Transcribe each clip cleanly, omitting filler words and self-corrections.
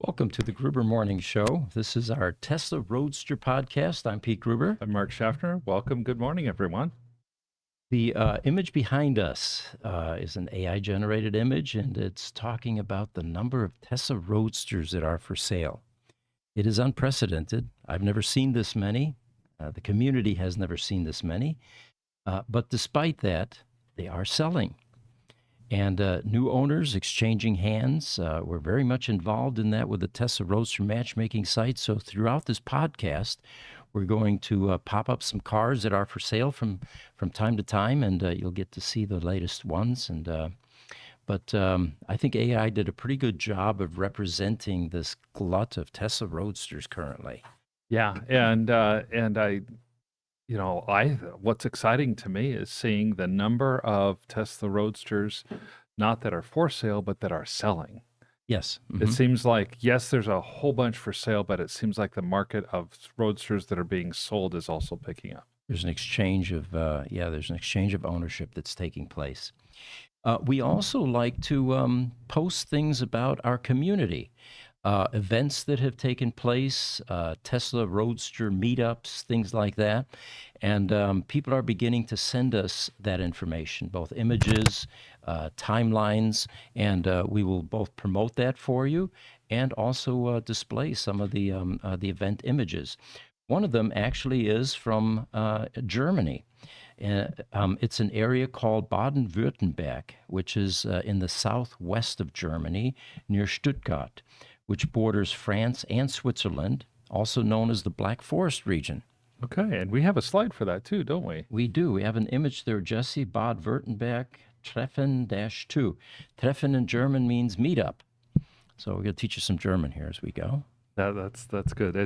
Welcome to the Gruber Morning Show. This is our Tesla Roadster podcast. I'm Pete Gruber. I'm Mark Schaffner. Welcome. Good morning, everyone. The image behind us is an AI-generated image, and it's talking about the number of Tesla Roadsters that are for sale. It is unprecedented. I've never seen this many. The community has never seen this many. But despite that, they are selling. And new owners exchanging hands. We're very much involved in that with the Tesla Roadster matchmaking site. So throughout this podcast, we're going to pop up some cars that are for sale from time to time, and you'll get to see the latest ones. But I think AI did a pretty good job of representing this glut of Tesla Roadsters currently. Yeah, and what's exciting to me is seeing the number of Tesla Roadsters, not that are for sale, but that are selling. Yes. It seems like, yes, there's a whole bunch for sale, but it seems like the market of Roadsters that are being sold is also picking up. There's an exchange of ownership that's taking place. We also like to post things about our community, events that have taken place, Tesla Roadster meetups, things like that. And people are beginning to send us that information, both images, timelines, and we will both promote that for you and also display some of the event images. One of them actually is from Germany. It's an area called Baden-Württemberg, which is in the southwest of Germany, near Stuttgart, which borders France and Switzerland, also known as the Black Forest region. Okay, and we have a slide for that too, don't we? We do. We have an image there, Jesse, Baden-Württemberg, Treffen-2. Treffen in German means meetup. So we're going to teach you some German here as we go. That's good.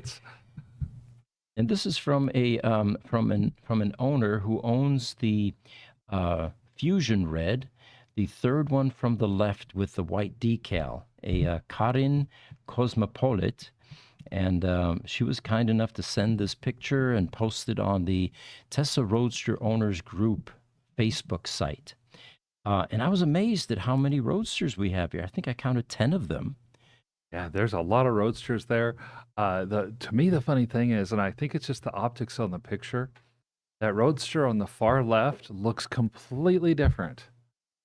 And this is from an owner who owns the Fusion Red, the third one from the left with the white decal, a Karin Cosmopolit. And she was kind enough to send this picture and post it on the Tesla Roadster Owners Group Facebook site. And I was amazed at how many Roadsters we have here. I think I counted 10 of them. Yeah, there's a lot of Roadsters there. To me, the funny thing is, and I think it's just the optics on the picture, that Roadster on the far left looks completely different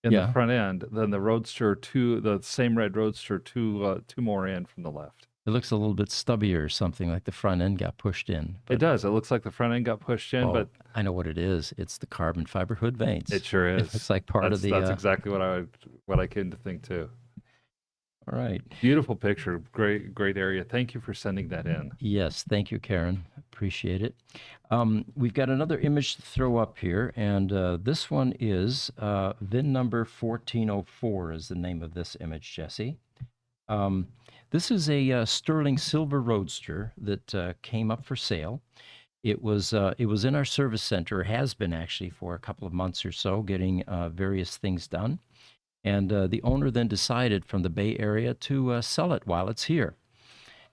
in the front end than the Roadster the same red Roadster two more in from the left. It looks a little bit stubbier or something, like the front end got pushed in. It does. It looks like the front end got pushed in, but I know what it is. It's the carbon fiber hood vanes. it sure is. It's like part of the. That's exactly what I came to think too. All right. Beautiful picture. Great area. Thank you for sending that in. Yes, thank you, Karen. Appreciate it. We've got another image to throw up here, and this one is VIN number 1404 is the name of this image, Jesse. This is a sterling silver Roadster that came up for sale. It was in our service center, has been actually for a couple of months or so, getting various things done. And the owner then decided from the Bay Area to sell it while it's here.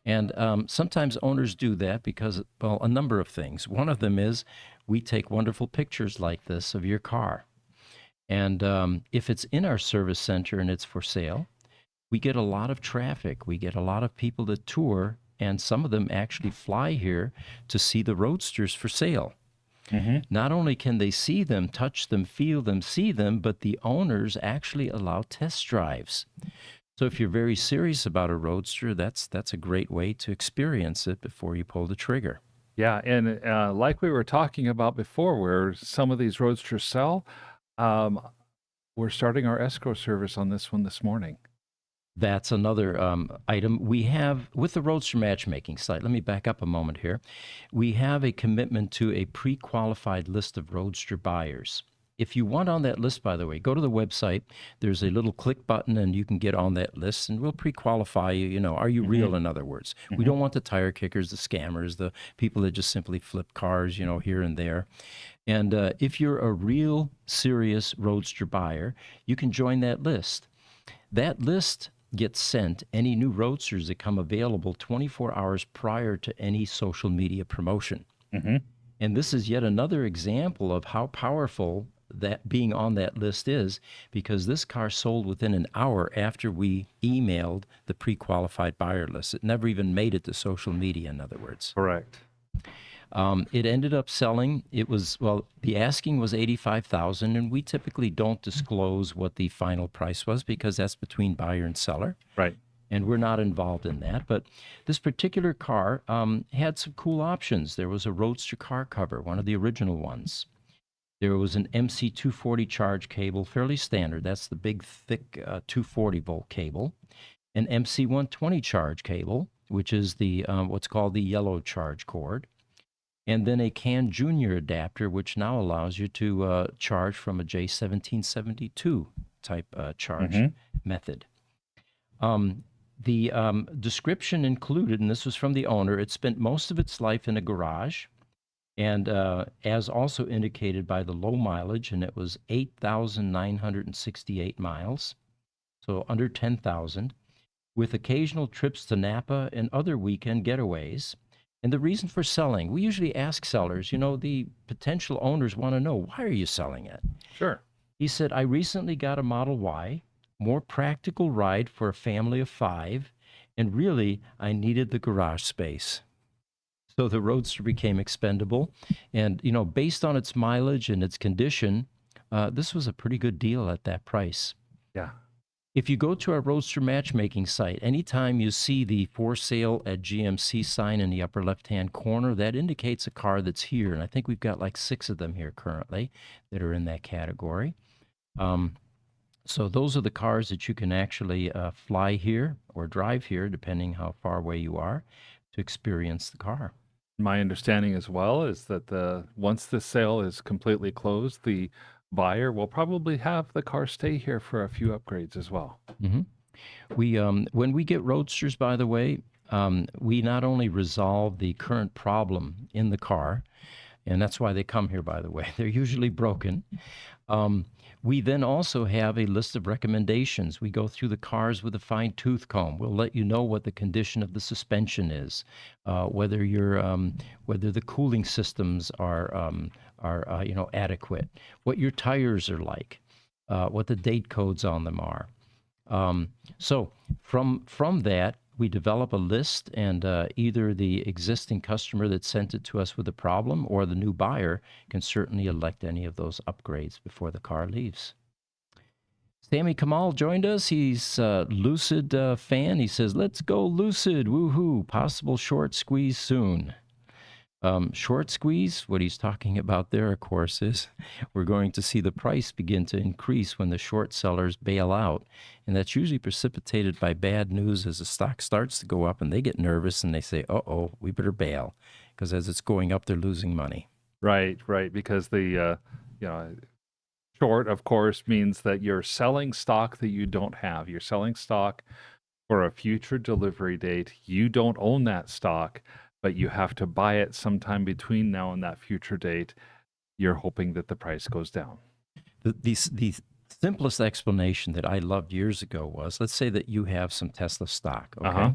And sometimes owners do that because, well, a number of things. One of them is we take wonderful pictures like this of your car. And if it's in our service center and it's for sale, we get a lot of traffic. We get a lot of people that tour, and some of them actually fly here to see the Roadsters for sale. Mm-hmm. Not only can they see them, touch them, feel them, see them, but the owners actually allow test drives. So if you're very serious about a Roadster, that's a great way to experience it before you pull the trigger. Yeah, and like we were talking about before, where some of these Roadsters sell, we're starting our escrow service on this one this morning. That's another item we have with the Roadster matchmaking site. Let me back up a moment here. We have a commitment to a pre-qualified list of Roadster buyers. If you want on that list, by the way, go to the website. There's a little click button, and you can get on that list, and we'll pre-qualify you. You know, are you real, in other words? We don't want the tire kickers, the scammers, the people that just simply flip cars, you know, here and there. And if you're a real, serious Roadster buyer, you can join that list. That list gets sent any new Roadsters that come available 24 hours prior to any social media promotion. And this is yet another example of how powerful that being on that list is because this car sold within an hour after we emailed the pre-qualified buyer list. It never even made it to social media, in other words. Correct. It ended up selling. It was, well, the asking was 85,000, and we typically don't disclose what the final price was because that's between buyer and seller, Right. and we're not involved in that. But this particular car had some cool options. There was a Roadster car cover, one of the original ones. There was an MC240 charge cable, fairly standard. That's the big, thick 240 volt cable. An MC120 charge cable, which is the what's called the yellow charge cord. And then a CAN Junior adapter, which now allows you to charge from a J1772 type charge method. The description included, and this was from the owner, it spent most of its life in a garage, and as also indicated by the low mileage, and it was 8,968 miles, so under 10,000, with occasional trips to Napa and other weekend getaways. And the reason for selling, we usually ask sellers, the potential owners want to know, why are you selling it? Sure. He said, I recently got a Model Y, more practical ride for a family of 5, and really, I needed the garage space. So the Roadster became expendable. And, based on its mileage and its condition, this was a pretty good deal at that price. Yeah. If you go to our Roadster matchmaking site, anytime you see the for sale at GMC sign in the upper left-hand corner, that indicates a car that's here. And I think we've got like 6 of them here currently that are in that category. So those are the cars that you can actually fly here or drive here, depending how far away you are, to experience the car. My understanding as well is that once the sale is completely closed, the buyer will probably have the car stay here for a few upgrades as well. Mm-hmm. When we get Roadsters, by the way, we not only resolve the current problem in the car, and that's why they come here, by the way. They're usually broken. We then also have a list of recommendations. We go through the cars with a fine-tooth comb. We'll let you know what the condition of the suspension is, whether the cooling systems are adequate, what your tires are like, what the date codes on them are. So from that, we develop a list, and either the existing customer that sent it to us with a problem or the new buyer can certainly elect any of those upgrades before the car leaves. Sammy Kamal joined us. He's a Lucid fan. He says, let's go Lucid, woohoo, possible short squeeze soon. Short squeeze, what he's talking about there, of course, is we're going to see the price begin to increase when the short sellers bail out. And that's usually precipitated by bad news as the stock starts to go up and they get nervous and they say, uh-oh, we better bail. Because as it's going up, they're losing money. Right. Because the short, of course, means that you're selling stock that you don't have. You're selling stock for a future delivery date. You don't own that stock, but you have to buy it sometime between now and that future date. You're hoping that the price goes down. The simplest explanation that I loved years ago was, let's say that you have some Tesla stock, okay?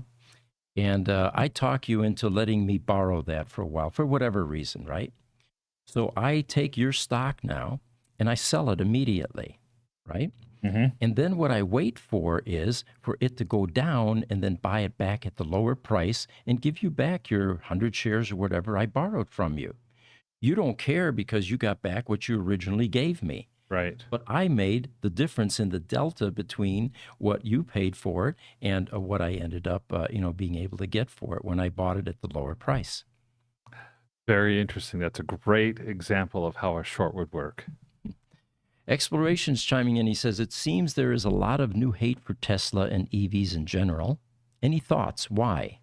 And I talk you into letting me borrow that for a while, for whatever reason, right? So I take your stock now, and I sell it immediately, right? And then what I wait for is for it to go down and then buy it back at the lower price and give you back your 100 shares or whatever I borrowed from you. You don't care because you got back what you originally gave me. Right. But I made the difference in the delta between what you paid for it and what I ended up, being able to get for it when I bought it at the lower price. Very interesting. That's a great example of how a short would work. Exploration's chiming in. He says, it seems there is a lot of new hate for Tesla and EVs in general. Any thoughts? Why?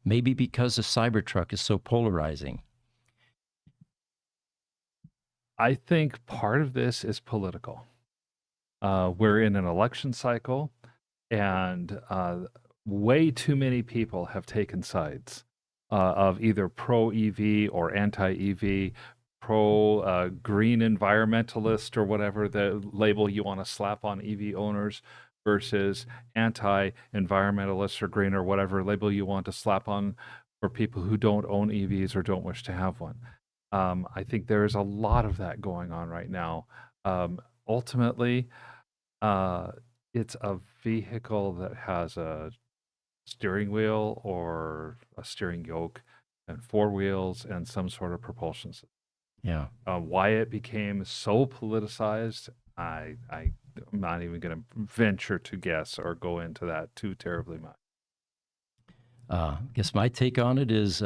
Maybe because the Cybertruck is so polarizing. I think part of this is political. We're in an election cycle, and way too many people have taken sides of either pro-EV or anti-EV, pro-green environmentalist or whatever the label you want to slap on EV owners versus anti-environmentalist or green or whatever label you want to slap on for people who don't own EVs or don't wish to have one. I think there's a lot of that going on right now. Ultimately, uh, it's a vehicle that has a steering wheel or a steering yoke and four wheels and some sort of propulsion system. Yeah. Why it became so politicized, I'm not even going to venture to guess or go into that too terribly much. Guess my take on it is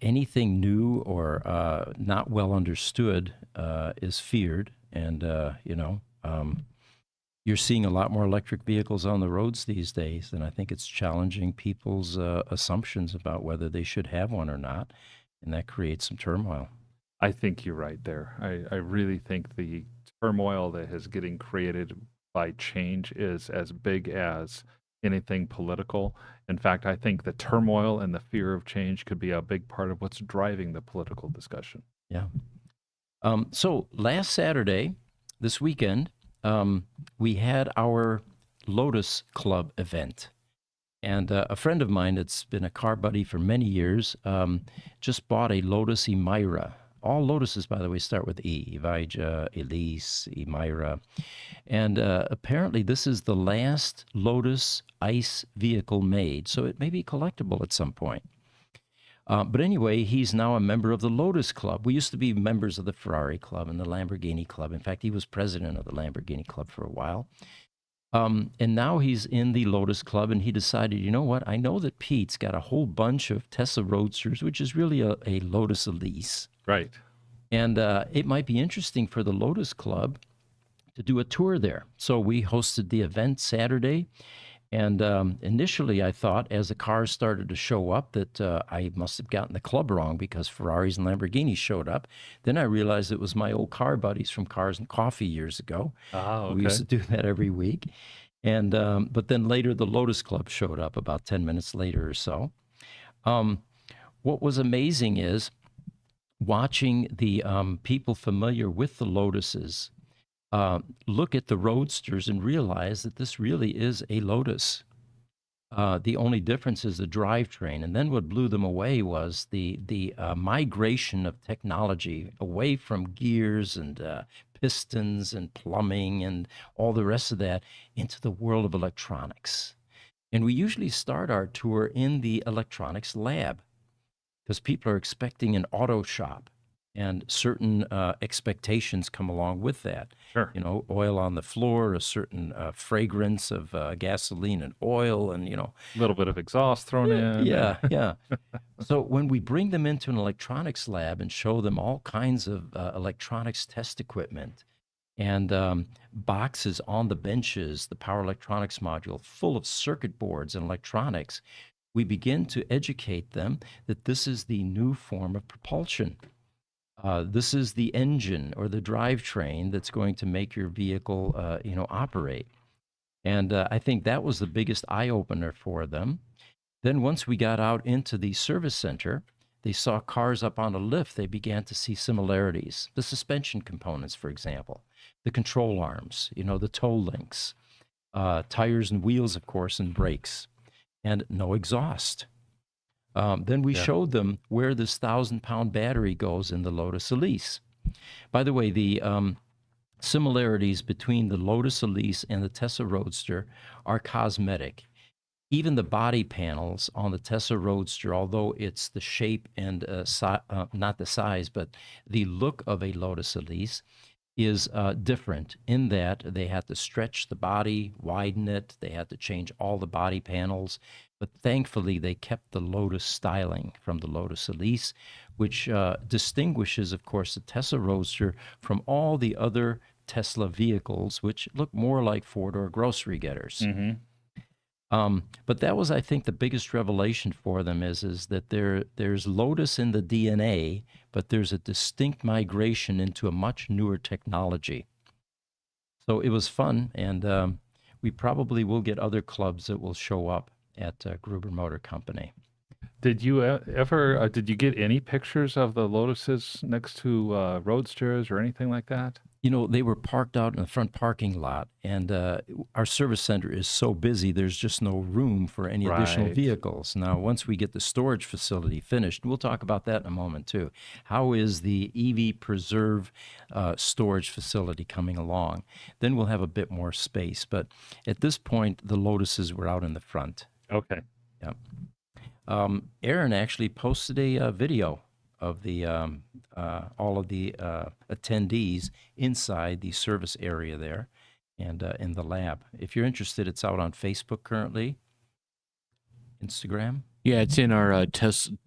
anything new or not well understood is feared. And, you're seeing a lot more electric vehicles on the roads these days, and I think it's challenging people's assumptions about whether they should have one or not. And that creates some turmoil. I think you're right there. I really think the turmoil that is getting created by change is as big as anything political. In fact, I think the turmoil and the fear of change could be a big part of what's driving the political discussion. Yeah. So last Saturday, this weekend, we had our Lotus Club event. And a friend of mine that's been a car buddy for many years just bought a Lotus Emira. All Lotuses, by the way, start with E. Evija, Elise, Emira. And apparently this is the last Lotus ICE vehicle made, so it may be collectible at some point. But anyway, he's now a member of the Lotus Club. We used to be members of the Ferrari Club and the Lamborghini Club. In fact, he was president of the Lamborghini Club for a while. And now he's in the Lotus Club, and he decided, you know what? I know that Pete's got a whole bunch of Tesla Roadsters, which is really a Lotus Elise. Right. And it might be interesting for the Lotus Club to do a tour there. So we hosted the event Saturday. And initially, I thought as the cars started to show up that I must have gotten the club wrong because Ferraris and Lamborghinis showed up. Then I realized it was my old car buddies from Cars and Coffee years ago. Oh, We used to okay. do that every week. And but then later, the Lotus Club showed up about 10 minutes later or so. What was amazing is watching the people familiar with the Lotuses look at the Roadsters and realize that this really is a Lotus. The only difference is the drivetrain. And then what blew them away was the migration of technology away from gears and pistons and plumbing and all the rest of that into the world of electronics. And we usually start our tour in the electronics lab because people are expecting an auto shop and certain expectations come along with that. Sure. You know, oil on the floor, a certain fragrance of gasoline and oil, and, A little bit of exhaust thrown in. yeah, yeah. So when we bring them into an electronics lab and show them all kinds of electronics test equipment and boxes on the benches, the power electronics module full of circuit boards and electronics, we begin to educate them that this is the new form of propulsion. This is the engine or the drivetrain that's going to make your vehicle, operate. And I think that was the biggest eye opener for them. Then once we got out into the service center, they saw cars up on a lift. They began to see similarities. The suspension components, for example, the control arms, the toe links, tires and wheels, of course, and brakes, and no exhaust. Then we Yeah. showed them where this 1,000-pound battery goes in the Lotus Elise. By the way, the similarities between the Lotus Elise and the Tesla Roadster are cosmetic. Even the body panels on the Tesla Roadster, although it's the shape and not the size, but the look of a Lotus Elise, is different in that they had to stretch the body, widen it, they had to change all the body panels. But thankfully, they kept the Lotus styling from the Lotus Elise, which distinguishes, of course, the Tesla Roadster from all the other Tesla vehicles, which look more like four-door grocery getters. Mm-hmm. But that was, I think, the biggest revelation for them is that there's Lotus in the DNA, but there's a distinct migration into a much newer technology. So it was fun, and we probably will get other clubs that will show up at Gruber Motor Company. Did you ever did you get any pictures of the Lotuses next to Roadsters or anything like that? You know, they were parked out in the front parking lot, and our service center is so busy, there's just no room for any additional Right. vehicles. Now, once we get the storage facility finished, we'll talk about that in a moment too. How is the EV Preserve storage facility coming along? Then we'll have a bit more space. But at this point, the Lotuses were out in the front. Okay. Yeah. Aaron actually posted a video of the all of the attendees inside the service area there and in the lab. If you're interested, it's out on Facebook currently, Instagram. Yeah, it's in our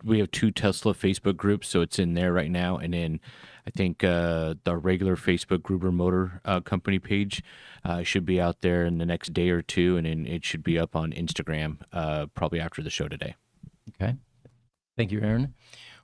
we have 2 Tesla Facebook groups, so it's in there right now. And then I think the regular Facebook Gruber Motor Company page should be out there in the next day or two, and then it should be up on Instagram probably after the show today. Okay. Thank you, Aaron.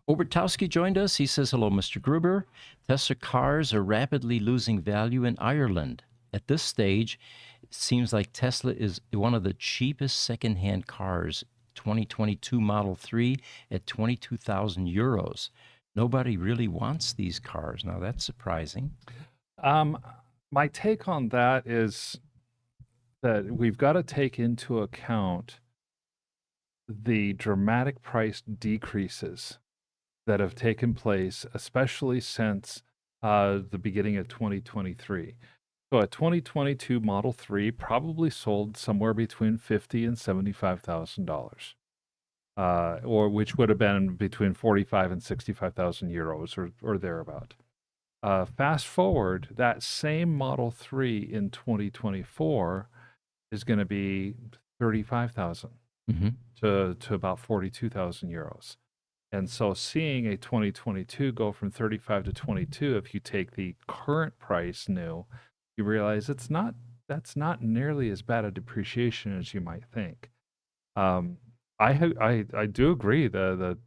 Toski joined us. He says, hello, Mr. Gruber. Tesla cars are rapidly losing value in Ireland. At this stage, it seems like Tesla is one of the cheapest secondhand cars, 2022 Model 3 at 22,000 euros. Nobody really wants these cars. Now, that's surprising. My take on that is that we've got to take into account the dramatic price decreases that have taken place, especially since the beginning of 2023. So a 2022 Model 3 probably sold somewhere between $50,000 and $75,000, or which would have been between 45 and 65,000 euros or thereabout. Fast forward, that same Model 3 in 2024 is going to be 35,000 to about 42,000 euros. And so seeing a 2022 go from 35 to 22, if you take the current price new, you realize that's not nearly as bad a depreciation as you might think. I do agree the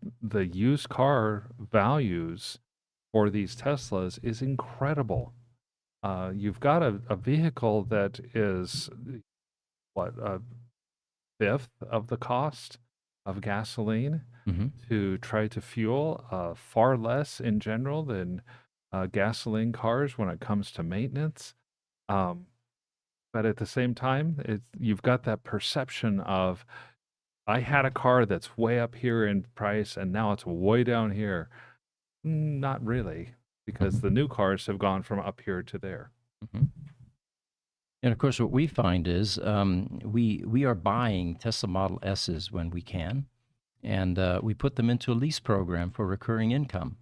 used car values for these Teslas is incredible. You've got a vehicle that is a fifth of the cost of gasoline to try to fuel, far less in general than gasoline cars when it comes to maintenance. But at the same time, you've got that perception of, I had a car that's way up here in price and now it's way down here. Not really, because the new cars have gone from up here to there. And of course, what we find is we are buying Tesla Model S's when we can, and we put them into a lease program for recurring income.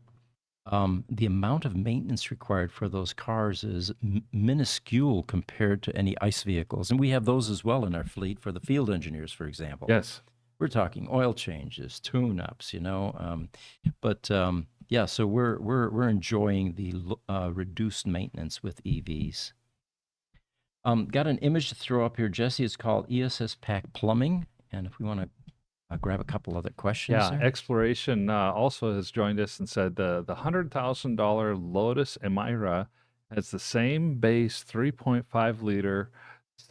The amount of maintenance required for those cars is minuscule compared to any ICE vehicles. And we have those as well in our fleet for the field engineers, for example. Yes. We're talking oil changes, tune-ups, you know. Yeah, so we're enjoying the reduced maintenance with EVs. Got an image to throw up here, Jesse. It's called ESS Pack Plumbing. And if we want to grab a couple other questions. Yeah, there. Exploration also has joined us and said the $100,000 Lotus Emira has the same base 3.5 liter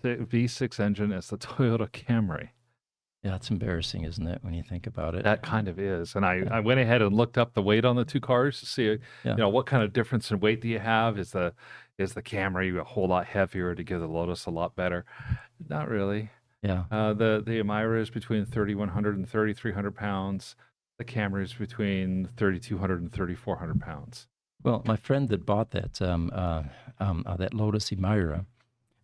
V6 engine as the Toyota Camry. Yeah, it's embarrassing, isn't it, when you think about it? That kind of is. And I went ahead and looked up the weight on the two cars to see, what kind of difference in weight do you have? Is the Camry a whole lot heavier to give the Lotus a lot better? Not really. Yeah. The Emira is between 3,100 and 3,300 pounds. The Camry is between 3,200 and 3,400 pounds. Well, my friend that bought that that Lotus Emira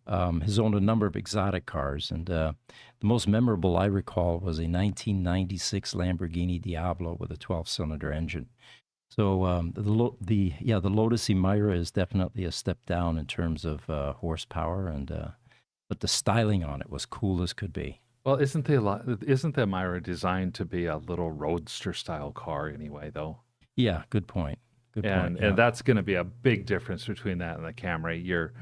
has owned a number of exotic cars, and the most memorable I recall was a 1996 Lamborghini Diablo with a 12-cylinder engine. So the Lotus Emira is definitely a step down in terms of horsepower, and but the styling on it was cool as could be. Well, isn't the Emira designed to be a little roadster style car anyway, though? Yeah, good point. Good point. And that's going to be a big difference between that and the Camry. Your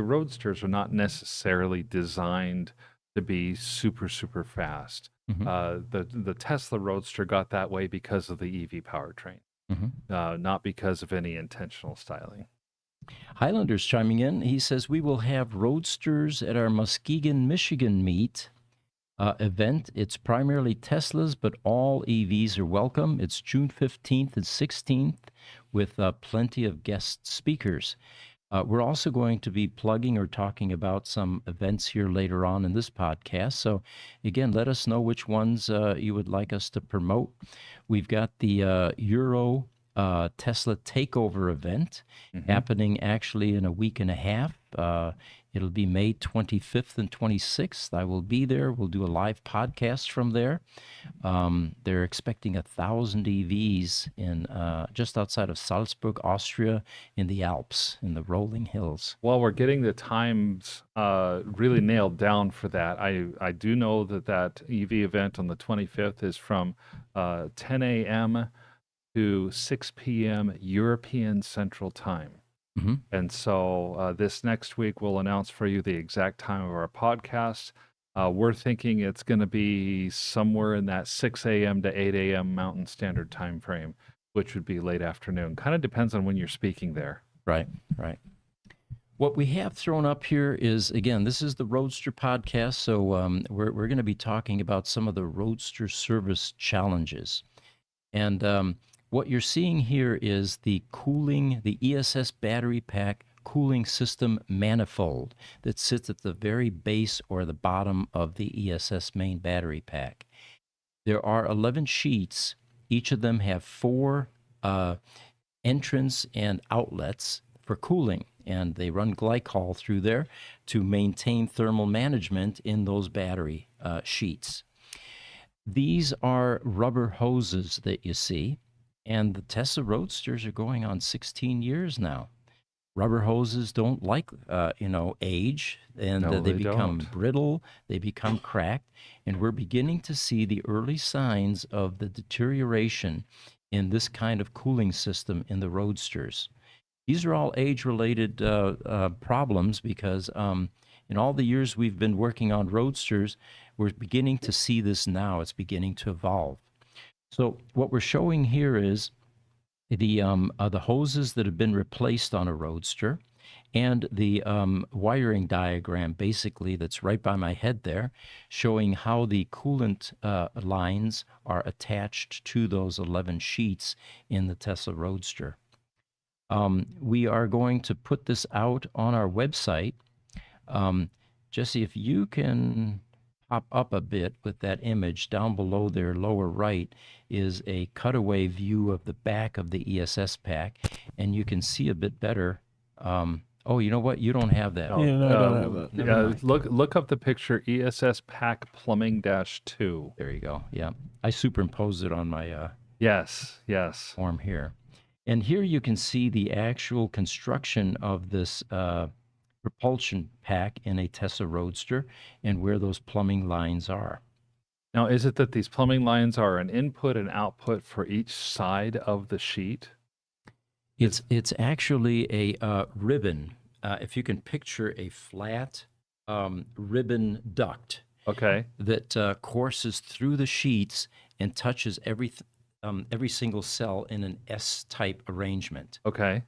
roadsters are not necessarily designed to be super, super fast. The Tesla Roadster got that way because of the EV powertrain, not because of any intentional styling. Highlander's chiming in. He says, we will have Roadsters at our Muskegan, Michigan meet event. It's primarily Teslas, but all EVs are welcome. It's June 15th and 16th with plenty of guest speakers. We're also going to be plugging or talking about some events here later on in this podcast. So, again, let us know which ones you would like us to promote. We've got the Euro Tesla Takeover event happening actually in a week and a half. It'll be May 25th and 26th. I will be there. We'll do a live podcast from there. They're expecting 1,000 EVs in just outside of Salzburg, Austria, in the Alps, in the rolling hills. Well, we're getting the times really nailed down for that. I do know that EV event on the 25th is from 10 a.m. to 6 p.m. European Central Time. And so this next week, we'll announce for you the exact time of our podcast. We're thinking it's going to be somewhere in that 6 a.m. to 8 a.m. Mountain Standard Time frame, which would be late afternoon. Kind of depends on when you're speaking there. Right. What we have thrown up here is, again, this is the Roadster podcast, so we're going to be talking about some of the Roadster service challenges. And what you're seeing here is the ESS battery pack cooling system manifold that sits at the very base or the bottom of the ESS main battery pack. There are 11 sheets. Each of them have 4 entrance and outlets for cooling, and they run glycol through there to maintain thermal management in those battery sheets. These are rubber hoses that you see, and the Tesla Roadsters are going on 16 years now. Rubber hoses don't like, age, and No, they they become don't. brittle, they become cracked, and we're beginning to see the early signs of the deterioration in this kind of cooling system in the Roadsters. These are all age-related problems because in all the years we've been working on Roadsters, we're beginning to see this now. It's beginning to evolve. So what we're showing here is the hoses that have been replaced on a Roadster, and the wiring diagram, basically, that's right by my head there, showing how the coolant lines are attached to those 11 sheets in the Tesla Roadster. We are going to put this out on our website. Jesse, if you can pop up a bit with that image, down below there, lower right, is a cutaway view of the back of the ESS pack, and you can see a bit better. Oh, you know what? You don't have that. Yeah, no, I don't have that. Never mind. Look up the picture ESS Pack Plumbing -2. There you go. Yeah. I superimposed it on my Yes. form here. And here you can see the actual construction of this propulsion pack in a Tesla Roadster and where those plumbing lines are. Now, is it that these plumbing lines are an input and output for each side of the sheet? It's actually a ribbon. If you can picture a flat ribbon duct Okay. that courses through the sheets and touches every single cell in an S-type arrangement. Okay.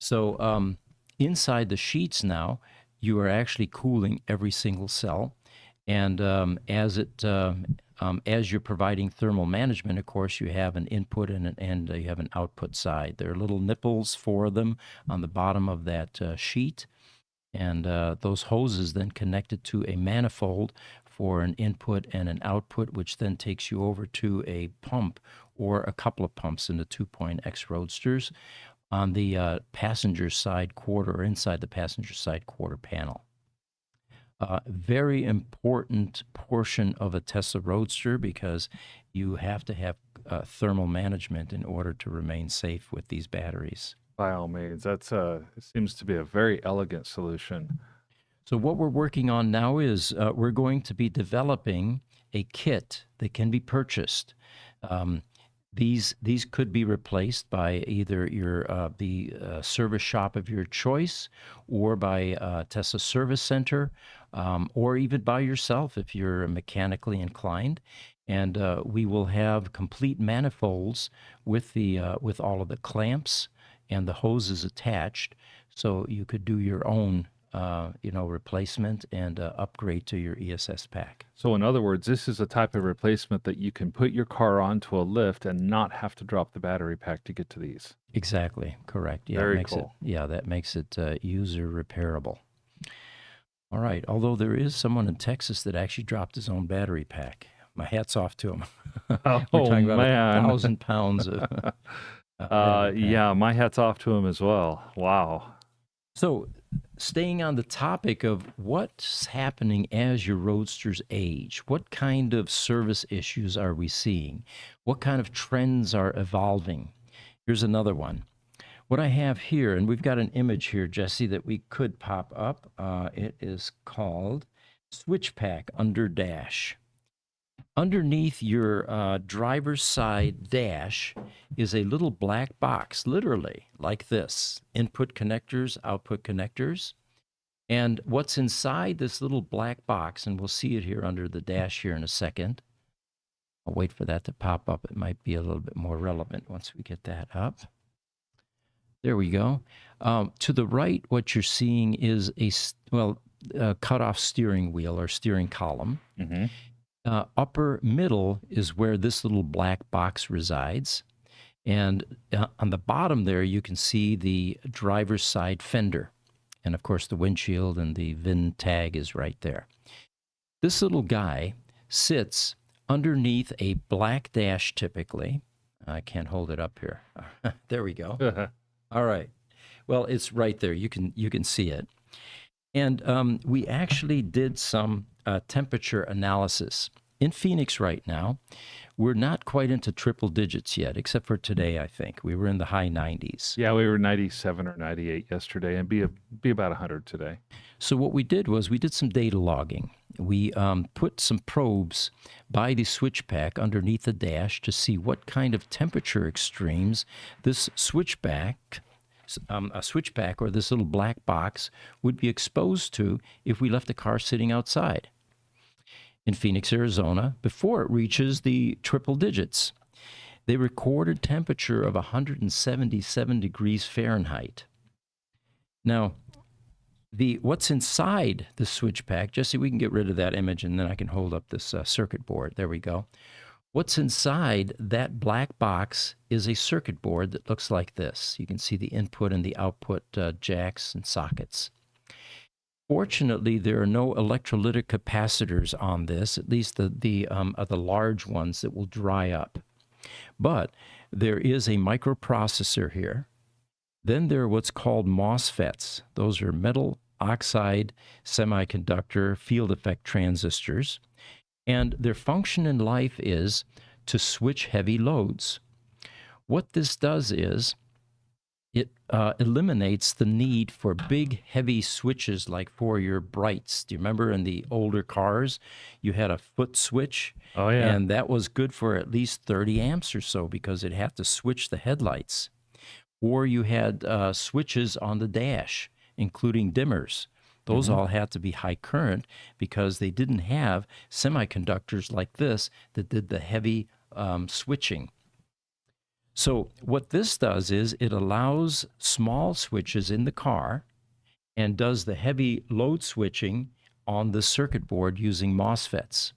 So inside the sheets now, you are actually cooling every single cell, and as you're providing thermal management, of course, you have an input and you have an output side. There are little nipples for them on the bottom of that sheet, and those hoses then connected to a manifold for an input and an output, which then takes you over to a pump or a couple of pumps in the 2.X Roadsters on the passenger side quarter or inside the passenger side quarter panel. Very important portion of a Tesla Roadster because you have to have thermal management in order to remain safe with these batteries. By all means, it seems to be a very elegant solution. So what we're working on now is we're going to be developing a kit that can be purchased. These could be replaced by either the service shop of your choice, or by Tesla Service Center, or even by yourself if you're mechanically inclined. And we will have complete manifolds with all of the clamps and the hoses attached, so you could do your own replacement and upgrade to your ESS pack. So in other words, this is a type of replacement that you can put your car onto a lift and not have to drop the battery pack to get to these. Exactly, correct. Yeah, Very makes cool. that makes it user repairable. All right, although there is someone in Texas that actually dropped his own battery pack. My hat's off to him. We're talking about man. 1,000 pounds of battery pack. Yeah, my hat's off to him as well. Wow. So, staying on the topic of what's happening as your roadsters age, what kind of service issues are we seeing? What kind of trends are evolving? Here's another one. What I have here, and we've got an image here, Jesse, that we could pop up. It is called Switch Pack Under Dash. Underneath your driver's side dash is a little black box, literally like this. Input connectors, output connectors. And what's inside this little black box, and we'll see it here under the dash here in a second. I'll wait for that to pop up. It might be a little bit more relevant once we get that up. There we go. To the right, what you're seeing is a cut-off steering wheel or steering column. Mm-hmm. Upper middle is where this little black box resides. And on the bottom there, you can see the driver's side fender. And of course, the windshield and the VIN tag is right there. This little guy sits underneath a black dash typically. I can't hold it up here. There we go. All right. Well, it's right there. You can see it. And we actually did some temperature analysis. In Phoenix right now, we're not quite into triple digits yet, except for today, I think. We were in the high 90s. Yeah, we were 97 or 98 yesterday and be about 100 today. So what we did was we did some data logging. We put some probes by the switch pack underneath the dash to see what kind of temperature extremes this switchback or this little black box would be exposed to if we left the car sitting outside in Phoenix, Arizona, before it reaches the triple digits. They recorded temperature of 177 degrees Fahrenheit. Now, what's inside the switch pack, Jesse, we can get rid of that image and then I can hold up this circuit board. There we go. What's inside that black box is a circuit board that looks like this. You can see the input and the output jacks and sockets. Fortunately, there are no electrolytic capacitors on this, at least the large ones that will dry up. But there is a microprocessor here. Then there are what's called MOSFETs. Those are metal oxide semiconductor field effect transistors. And their function in life is to switch heavy loads. What this does is it eliminates the need for big, heavy switches like for your brights. Do you remember in the older cars, you had a foot switch? Oh, yeah. And that was good for at least 30 amps or so because it had to switch the headlights. Or you had switches on the dash, including dimmers. Those all had to be high current because they didn't have semiconductors like this that did the heavy switching. So what this does is it allows small switches in the car and does the heavy load switching on the circuit board using MOSFETs.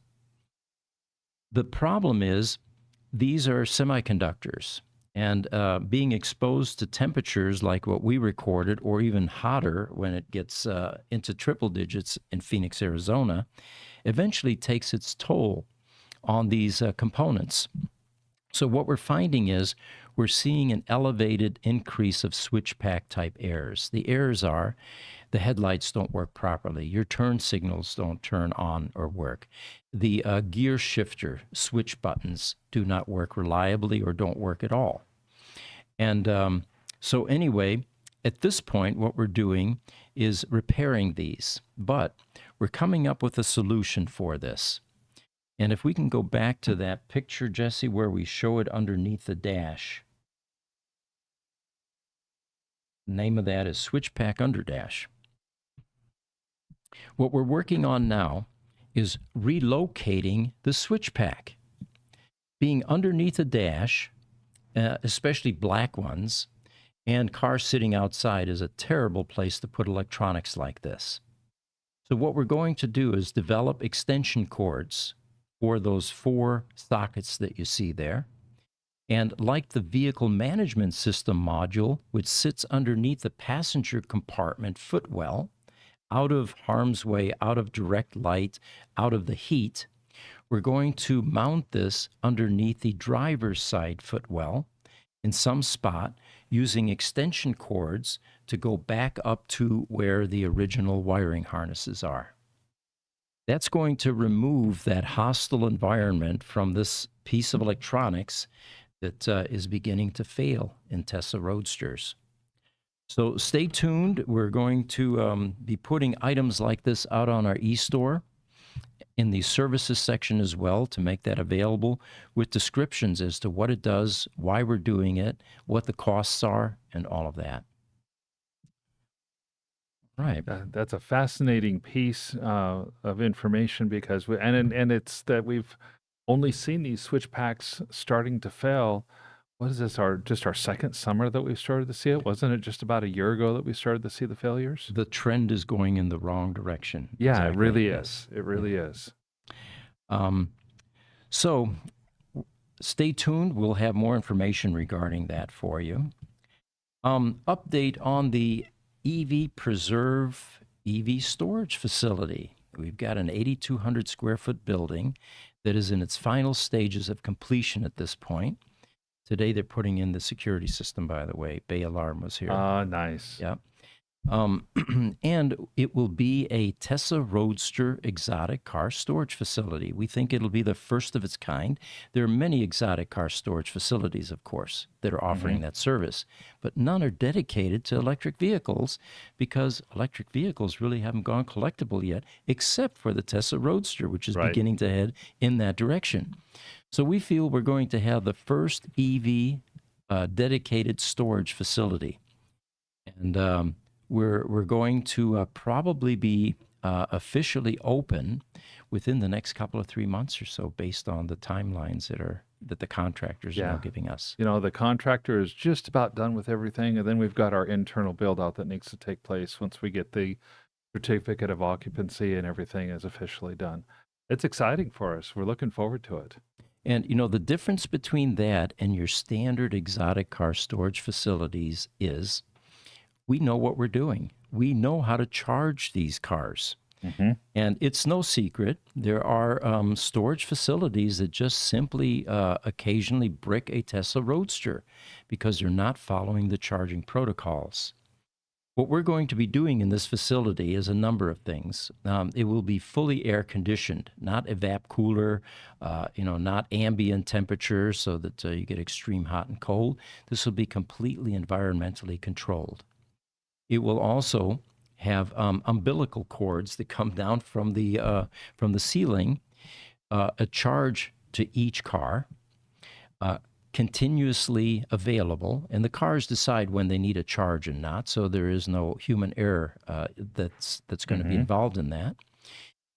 The problem is these are semiconductors, and being exposed to temperatures like what we recorded or even hotter when it gets into triple digits in Phoenix, Arizona, eventually takes its toll on these components. So what we're finding is we're seeing an elevated increase of switch pack type errors. The errors are the headlights don't work properly. Your turn signals don't turn on or work. The gear shifter switch buttons do not work reliably or don't work at all. And so anyway, at this point, what we're doing is repairing these. But we're coming up with a solution for this. And if we can go back to that picture, Jesse, where we show it underneath the dash. The name of that is Switch Pack Under Dash. What we're working on now is relocating the switch pack. Being underneath the dash, especially black ones, And cars sitting outside is a terrible place to put electronics like this. So what we're going to do is develop extension cords for those 4 sockets that you see there. And like the vehicle management system module, which sits underneath the passenger compartment footwell, out of harm's way, out of direct light, out of the heat, we're going to mount this underneath the driver's side footwell in some spot using extension cords to go back up to where the original wiring harnesses are. That's going to remove that hostile environment from this piece of electronics that is beginning to fail in Tesla Roadsters. So stay tuned. We're going to be putting items like this out on our e-store in the services section as well to make that available with descriptions as to what it does, why we're doing it, what the costs are, and all of that. Right. That's a fascinating piece of information because and it's that we've only seen these switch packs starting to fail. What is this? Just our second summer that we've started to see it? Wasn't it just about a year ago that we started to see the failures? The trend is going in the wrong direction. Yeah, Exactly. it really Yes. is. It really is. So stay tuned. We'll have more information regarding that for you. Update on the EV Preserve EV storage facility. We've got an 8,200 square foot building that is in its final stages of completion at this point. Today they're putting in the security system, by the way. Bay Alarm was here. Nice. Yeah. And it will be a Tesla Roadster exotic car storage facility. We think it'll be the first of its kind. There are many exotic car storage facilities, of course, that are offering that service, but none are dedicated to electric vehicles because electric vehicles really haven't gone collectible yet, except for the Tesla Roadster, which is beginning to head in that direction. So we feel we're going to have the first EV dedicated storage facility. And we're going to probably be officially open within the next couple of 3 months or so, based on the timelines that the contractors are now giving us. You know, the contractor is just about done with everything, and then we've got our internal build out that needs to take place once we get the certificate of occupancy and everything is officially done. It's exciting for us. We're looking forward to it. And, you know, the difference between that and your standard exotic car storage facilities is we know what we're doing. We know how to charge these cars. And it's no secret. There are storage facilities that just simply occasionally brick a Tesla Roadster because they're not following the charging protocols. What we're going to be doing in this facility is a number of things. It will be fully air conditioned, not evap cooler, not ambient temperature so that you get extreme hot and cold. This will be completely environmentally controlled. It will also have umbilical cords that come down from the ceiling, a charge to each car, continuously available, and the cars decide when they need a charge and not, so there is no human error that's going to be involved in that.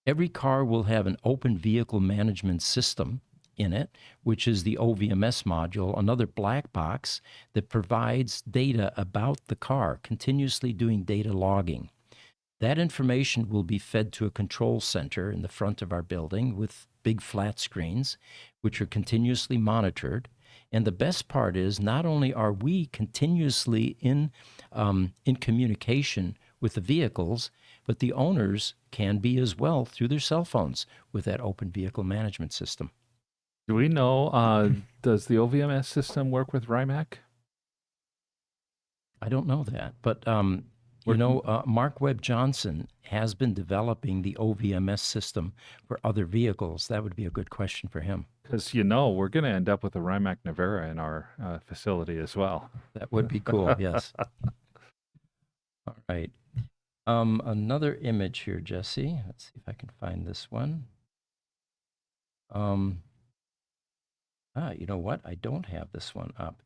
Every car will have an open vehicle management system in it, which is the OVMS module, another black box that provides data about the car, continuously doing data logging. That information will be fed to a control center in the front of our building with big flat screens, which are continuously monitored. And the best part is not only are we continuously in communication with the vehicles, but the owners can be as well through their cell phones with that open vehicle management system. Do we know, does the OVMS system work with RIMAC? I don't know that, but Mark Webb Johnson has been developing the OVMS system for other vehicles. That would be a good question for him. Because, we're going to end up with a RIMAC Navara in our facility as well. That would be cool, yes. All right. Another image here, Jesse. Let's see if I can find this one. You know what? I don't have this one up.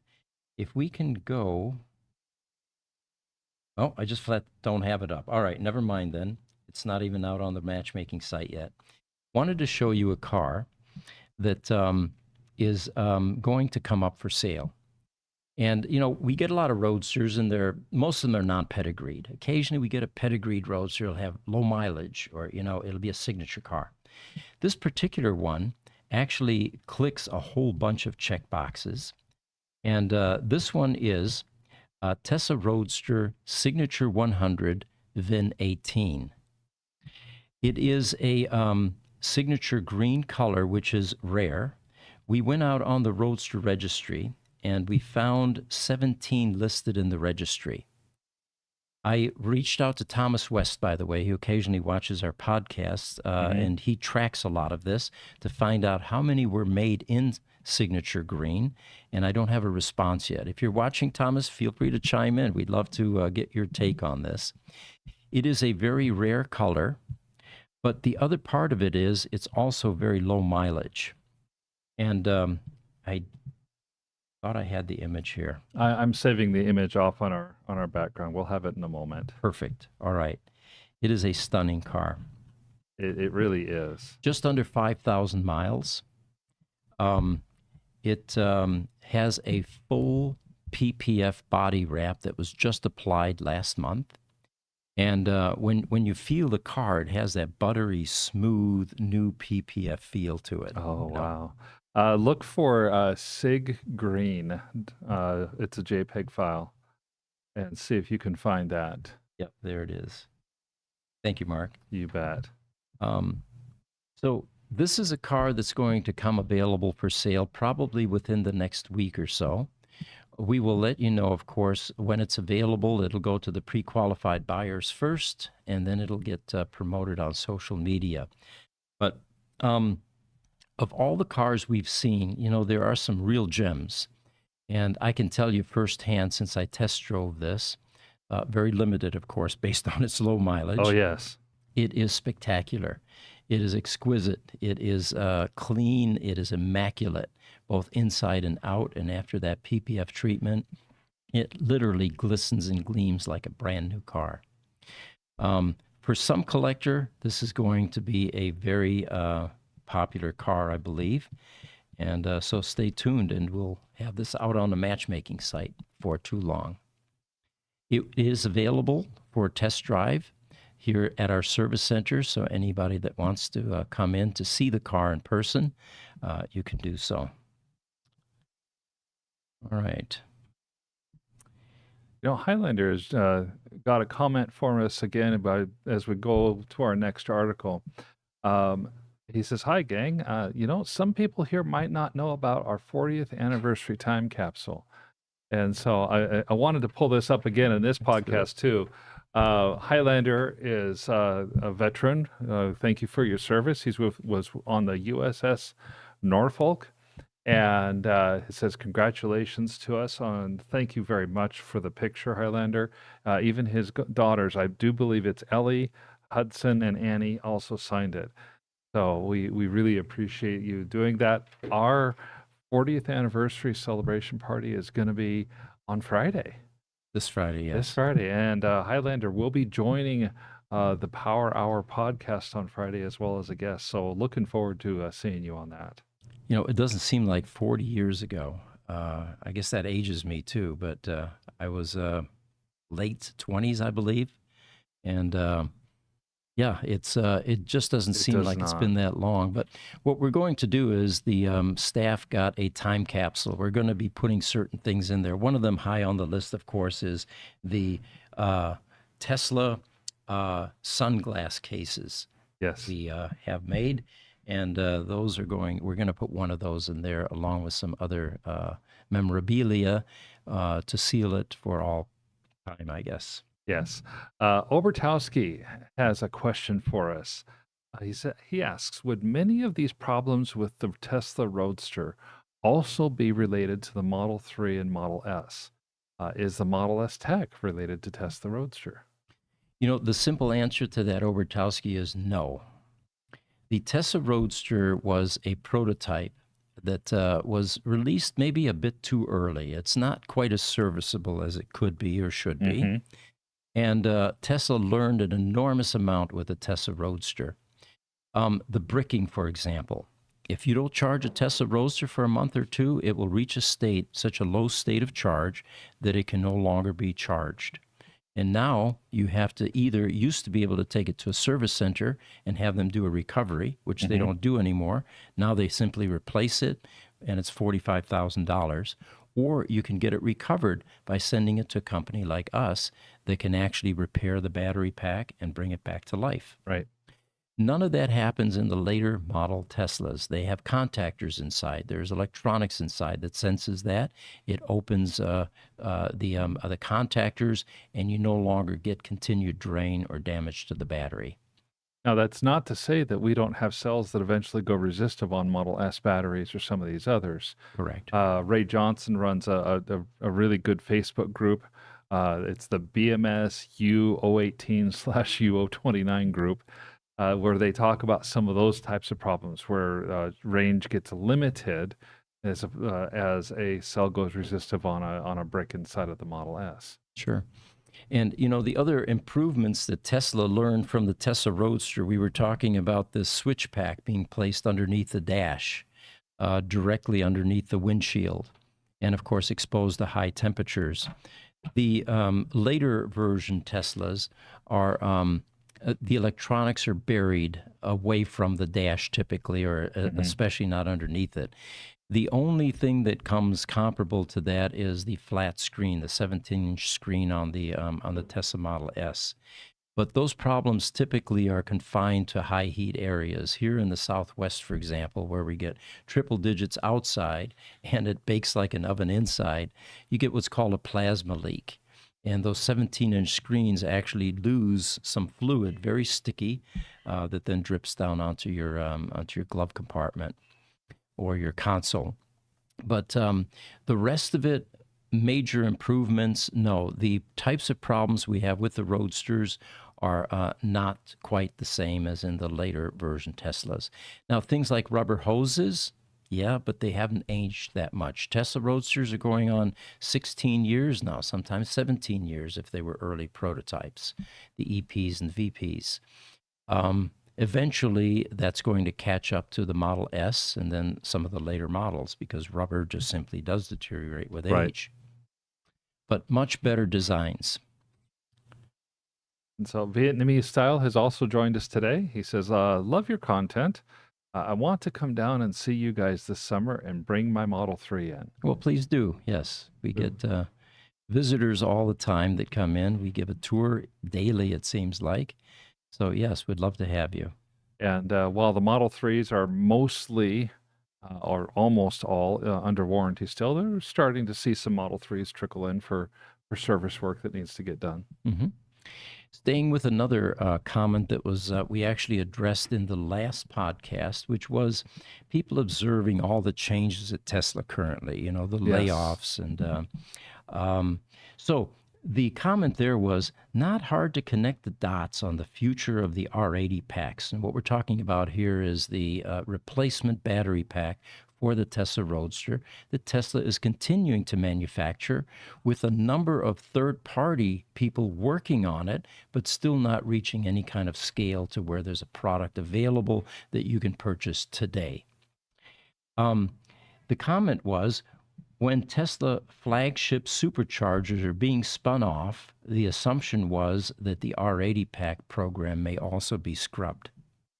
If we can go... Oh, I just flat don't have it up. All right, never mind then. It's not even out on the matchmaking site yet. Wanted to show you a car that is going to come up for sale. And, we get a lot of roadsters, and most of them are non-pedigreed. Occasionally we get a pedigreed roadster. It'll have low mileage, or, it'll be a signature car. This particular one actually clicks a whole bunch of check boxes. And this one is Tesla Roadster Signature 100 VIN 18. It is a signature green color, which is rare. We went out on the Roadster registry, and we found 17 listed in the registry. I reached out to Thomas West, by the way, who occasionally watches our podcasts, and he tracks a lot of this to find out how many were made in signature green, and I don't have a response yet. If you're watching, Thomas, feel free to chime in. We'd love to get your take on this. It is a very rare color, but the other part of it is it's also very low mileage. And I thought I had the image here. I'm saving the image off on our background. We'll have it in a moment. Perfect. All right. It is a stunning car. It really is. Just under 5,000 miles. It has a full PPF body wrap that was just applied last month. And when you feel the car, it has that buttery, smooth, new PPF feel to it. Oh, wow. Look for Sig Green. It's a JPEG file, and see if you can find that. Yep, there it is. Thank you, Mark. You bet. So this is a car that's going to come available for sale probably within the next week or so. We will let you know, of course, when it's available. It'll go to the pre-qualified buyers first, and then it'll get promoted on social media. But of all the cars we've seen, there are some real gems. And I can tell you firsthand, since I test drove this, very limited, of course, based on its low mileage. Oh, yes. It is spectacular. It is exquisite. It is clean. It is immaculate, both inside and out. And after that PPF treatment, it literally glistens and gleams like a brand new car. For some collector, this is going to be a very popular car, I believe. And so stay tuned, and we'll have this out on the matchmaking site for too long. It is available for test drive here at our service center, so anybody that wants to come in to see the car in person, you can do so. All right. Highlander has got a comment for us again about as we go to our next article. He says, "Hi, gang. Some people here might not know about our 40th anniversary time capsule." And so I wanted to pull this up again in this podcast too. Highlander is a veteran. Thank you for your service. He was on the USS Norfolk. And it says, "Congratulations to us on, thank you very much for the picture, Highlander." Even his daughters, I do believe it's Ellie, Hudson, and Annie also signed it. So we really appreciate you doing that. Our 40th anniversary celebration party is going to be on Friday. This Friday, yes. This Friday. And Highlander will be joining the Power Hour podcast on Friday as well as a guest. So looking forward to seeing you on that. It doesn't seem like 40 years ago. I guess that ages me too, but I was late 20s, I believe. And it just doesn't seem like it's been that long. But what we're going to do is the staff got a time capsule. We're going to be putting certain things in there. One of them high on the list, of course, is the Tesla sunglass cases. Yes. We have made. And we're going to put one of those in there along with some other memorabilia to seal it for all time, I guess. Yes. Obertowski has a question for us. He asks, would many of these problems with the Tesla Roadster also be related to the Model 3 and Model S? Is the Model S tech related to Tesla Roadster? The simple answer to that, Obertowski, is no. The Tesla Roadster was a prototype that was released maybe a bit too early. It's not quite as serviceable as it could be or should be. Mm-hmm. And Tesla learned an enormous amount with the Tesla Roadster. The bricking, for example. If you don't charge a Tesla Roadster for a month or two, it will reach a state, such a low state of charge, that it can no longer be charged. And now you have to either used to be able to take it to a service center and have them do a recovery, which they don't do anymore. Now they simply replace it, and it's $45,000. Or you can get it recovered by sending it to a company like us that can actually repair the battery pack and bring it back to life. Right. None of that happens in the later model Teslas. They have contactors inside. There's electronics inside that senses that. It opens the contactors, and you no longer get continued drain or damage to the battery. Now, that's not to say that we don't have cells that eventually go resistive on Model S batteries or some of these others. Correct. Ray Johnson runs a really good Facebook group. It's the BMS U018/U029 group, where they talk about some of those types of problems where range gets limited as a cell goes resistive on a brick inside of the Model S. Sure. And, you know, the other improvements that Tesla learned from the Tesla Roadster, we were talking about this switch pack being placed underneath the dash, directly underneath the windshield, and, of course, exposed to high temperatures. The later version Teslas are, the electronics are buried away from the dash typically, or especially not underneath it. The only thing that comes comparable to that is the flat screen, the 17-inch screen on the Tesla Model S. But those problems typically are confined to high heat areas. Here in the Southwest, for example, where we get triple digits outside and it bakes like an oven inside, you get what's called a plasma leak. And those 17-inch screens actually lose some fluid, very sticky, that then drips down onto your glove compartment or your console. But the rest of it, major improvements, no. The types of problems we have with the Roadsters are not quite the same as in the later version Teslas. Now, things like rubber hoses, yeah, but they haven't aged that much. Tesla Roadsters are going on 16 years now, sometimes 17 years if they were early prototypes, the EPs and VPs. Eventually, that's going to catch up to the Model S and then some of the later models, because rubber just simply does deteriorate with age. But much better designs. And so Vietnamese Style has also joined us today. He says, love your content. I want to come down and see you guys this summer and bring my Model 3 in. Well, please do. Yes, we get visitors all the time that come in. We give a tour daily, it seems like. So, yes, we'd love to have you. And while the Model 3s are mostly or almost all under warranty still, they're starting to see some Model 3s trickle in for service work that needs to get done. Staying with another comment that was we actually addressed in the last podcast, which was people observing all the changes at Tesla currently, you know, the layoffs. And so the comment there was not hard to connect the dots on the future of the R80 packs. And what we're talking about here is the replacement battery pack for the Tesla Roadster that Tesla is continuing to manufacture, with a number of third-party people working on it, but still not reaching any kind of scale to where there's a product available that you can purchase today. The comment was, when Tesla flagship superchargers are being spun off, the assumption was that the R80 pack program may also be scrubbed.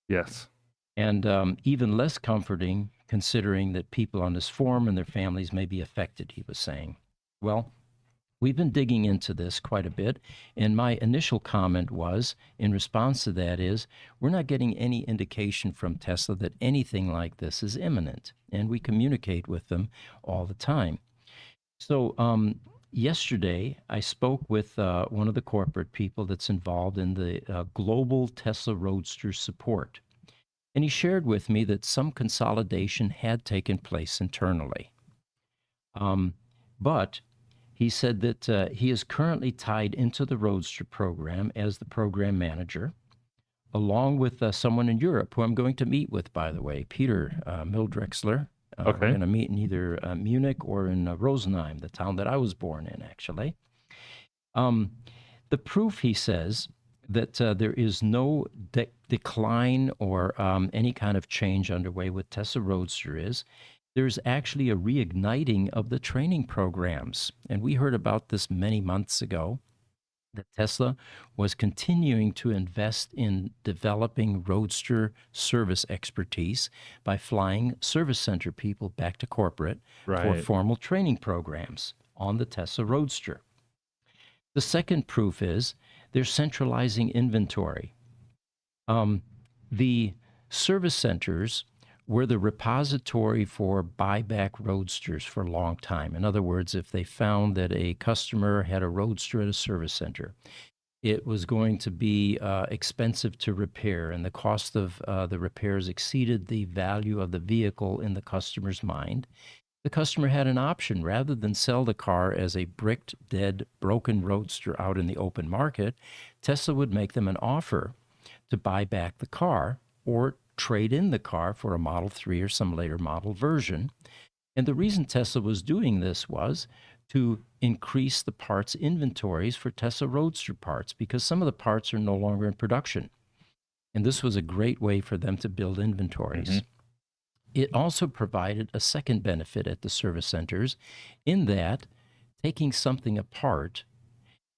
Yes. And even less comforting, considering that people on this forum and their families may be affected, he was saying. Well, we've been digging into this quite a bit, and my initial comment was, in response to that, is we're not getting any indication from Tesla that anything like this is imminent, and we communicate with them all the time. So yesterday, I spoke with one of the corporate people that's involved in the global Tesla Roadster support. And he shared with me that some consolidation had taken place internally. But he said that he is currently tied into the Roadster program as the program manager, along with someone in Europe who I'm going to meet with, by the way, Peter Mildrexler. Okay. We're going to meet in either Munich or in Rosenheim, the town that I was born in, actually. The proof, he says, that there is no decline or any kind of change underway with Tesla Roadster is there's actually a reigniting of the training programs. And we heard about this many months ago that Tesla was continuing to invest in developing Roadster service expertise by flying service center people back to corporate for Right. formal training programs on the Tesla Roadster. The second proof is they're centralizing inventory. The service centers were the repository for buyback roadsters for a long time. In other words, if they found that a customer had a roadster at a service center, it was going to be expensive to repair, and the cost of the repairs exceeded the value of the vehicle in the customer's mind. The customer had an option. Rather than sell the car as a bricked, dead, broken roadster out in the open market, Tesla would make them an offer to buy back the car or trade in the car for a Model 3 or some later model version. And the reason Tesla was doing this was to increase the parts inventories for Tesla Roadster parts because some of the parts are no longer in production. And this was a great way for them to build inventories. It also provided a second benefit at the service centers in that taking something apart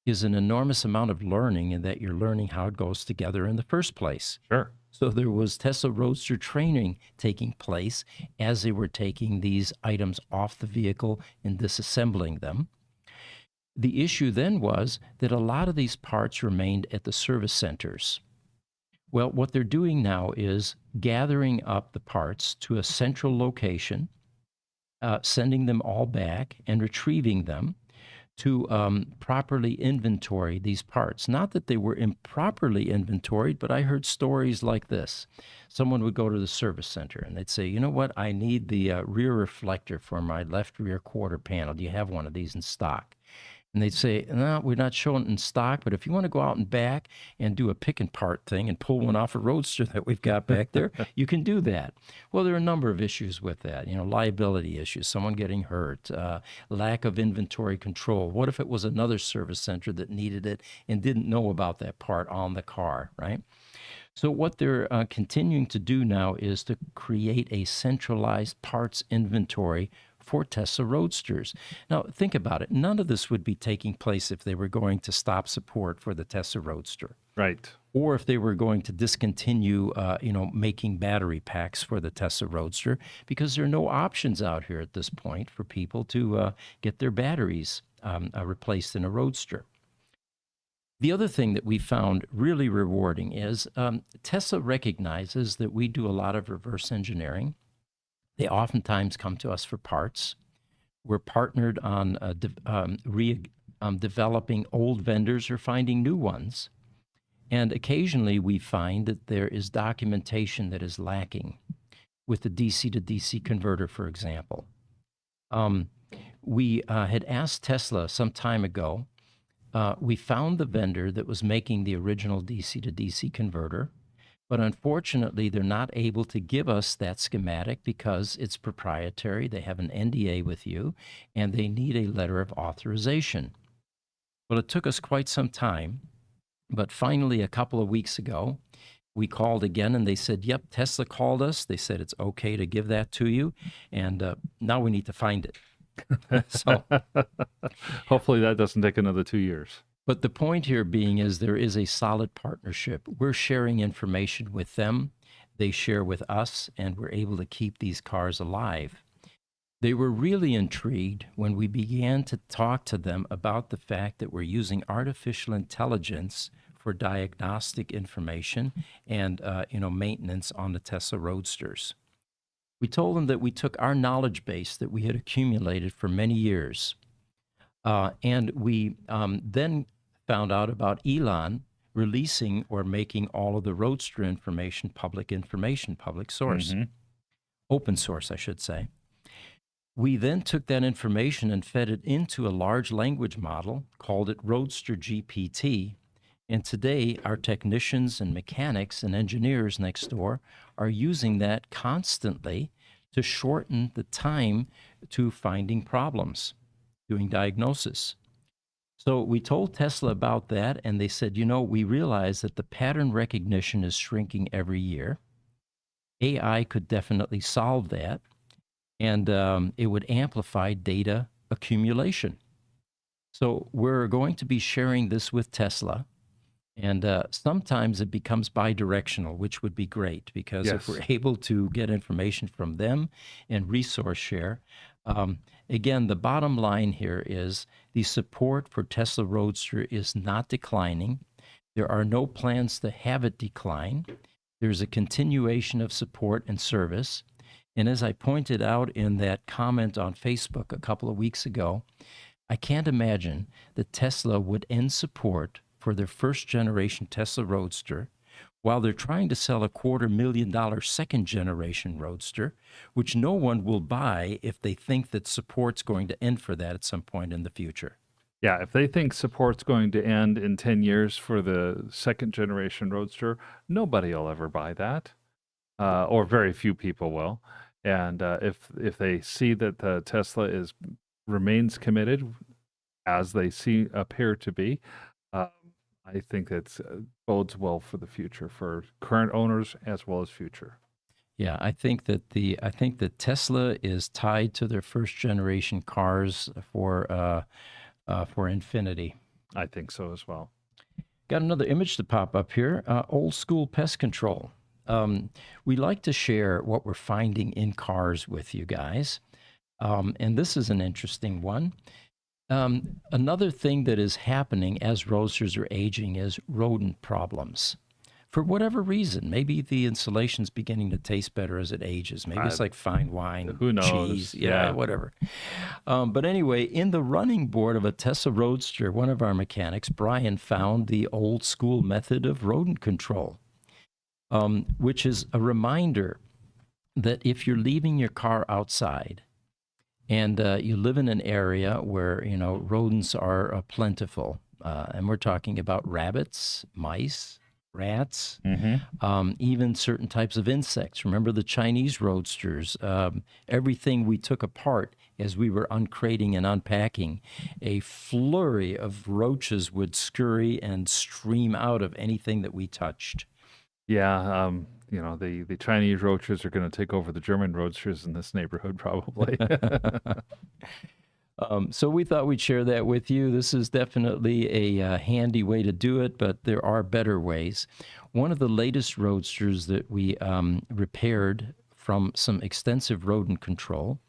is an enormous amount of learning in that you're learning how it goes together in the first place. Sure. So there was Tesla Roadster training taking place as they were taking these items off the vehicle and disassembling them. The issue then was that a lot of these parts remained at the service centers. Well, what they're doing now is gathering up the parts to a central location, sending them all back and retrieving them to properly inventory these parts. Not that they were improperly inventoried, but I heard stories like this. Someone would go to the service center and they'd say, you know what, I need the rear reflector for my left rear quarter panel. Do you have one of these in stock? And they'd say, no, we're not showing it in stock, but if you want to go out and back and do a pick and part thing and pull one off a Roadster that we've got back there, you can do that. Well, there are a number of issues with that, liability issues, someone getting hurt, lack of inventory control. What if it was another service center that needed it and didn't know about that part on the car, right? So what they're continuing to do now is to create a centralized parts inventory for Tesla Roadsters. Now, think about it. None of this would be taking place if they were going to stop support for the Tesla Roadster. Right. Or if they were going to discontinue, making battery packs for the Tesla Roadster, because there are no options out here at this point for people to get their batteries replaced in a Roadster. The other thing that we found really rewarding is Tesla recognizes that we do a lot of reverse engineering. They oftentimes come to us for parts. We're partnered on developing old vendors or finding new ones. And occasionally we find that there is documentation that is lacking with the DC to DC converter, for example. We had asked Tesla some time ago. We found the vendor that was making the original DC to DC converter. But unfortunately, they're not able to give us that schematic because it's proprietary. They have an NDA with you, and they need a letter of authorization. Well, it took us quite some time, but finally, a couple of weeks ago, we called again, and they said, yep, Tesla called us. They said it's okay to give that to you, and now we need to find it. So, hopefully that doesn't take another 2 years. But the point here being is there is a solid partnership. We're sharing information with them. They share with us, and we're able to keep these cars alive. They were really intrigued when we began to talk to them about the fact that we're using artificial intelligence for diagnostic information and maintenance on the Tesla Roadsters. We told them that we took our knowledge base that we had accumulated for many years, and we then found out about Elon releasing or making all of the Roadster information, public source, open source, I should say. We then took that information and fed it into a large language model, called it Roadster GPT, and today our technicians and mechanics and engineers next door are using that constantly to shorten the time to finding problems, doing diagnosis. So we told Tesla about that, and they said, we realize that the pattern recognition is shrinking every year. AI could definitely solve that, and it would amplify data accumulation. So we're going to be sharing this with Tesla. And sometimes it becomes bidirectional, which would be great because if we're Yes. able to get information from them and resource share, um, again, the bottom line here is the support for Tesla Roadster is not declining. There are no plans to have it decline. There's a continuation of support and service. And as I pointed out in that comment on Facebook a couple of weeks ago, I can't imagine that Tesla would end support for their first generation Tesla Roadster while they're trying to sell a $250,000 second generation Roadster, which no one will buy if they think that support's going to end for that at some point in the future. Yeah, if they think support's going to end in 10 years for the second generation Roadster, nobody will ever buy that, or very few people will. And if they see that the Tesla remains committed, as they appear to be, um, I think that bodes well for the future for current owners as well as future. Yeah, I think that Tesla is tied to their first generation cars for infinity. I think so as well. Got another image to pop up here. Old school pest control. We like to share what we're finding in cars with you guys, and this is an interesting one. Another thing that is happening as roasters are aging is rodent problems. For whatever reason, maybe the insulation's beginning to taste better as it ages. Maybe it's like fine wine, Who knows? cheese, yeah, whatever. But anyway, in the running board of a Tesla Roadster, one of our mechanics, Brian, found the old school method of rodent control, which is a reminder that if you're leaving your car outside, and you live in an area where rodents are plentiful, and we're talking about rabbits, mice, rats, even certain types of insects. Remember the Chinese roadsters? Everything we took apart as we were uncrating and unpacking, a flurry of roaches would scurry and stream out of anything that we touched. Yeah, the Chinese roaches are going to take over the German roadsters in this neighborhood, probably. So we thought we'd share that with you. This is definitely a handy way to do it, but there are better ways. One of the latest roadsters that we repaired from some extensive rodent control,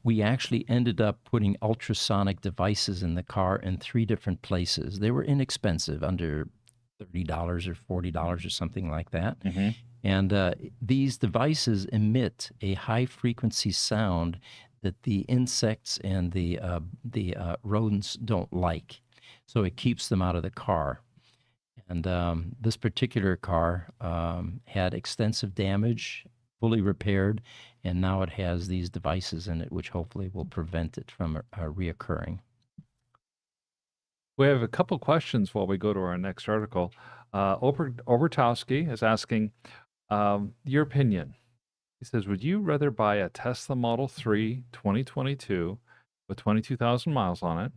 we actually ended up putting ultrasonic devices in the car in 3 different places. They were inexpensive, under $30 or $40 or something like that. And these devices emit a high frequency sound that the insects and the rodents don't like. So it keeps them out of the car. And this particular car had extensive damage, fully repaired, and now it has these devices in it, which hopefully will prevent it from reoccurring. We have a couple questions while we go to our next article. Toski is asking your opinion. He says, would you rather buy a Tesla Model 3 2022 with 22,000 miles on it,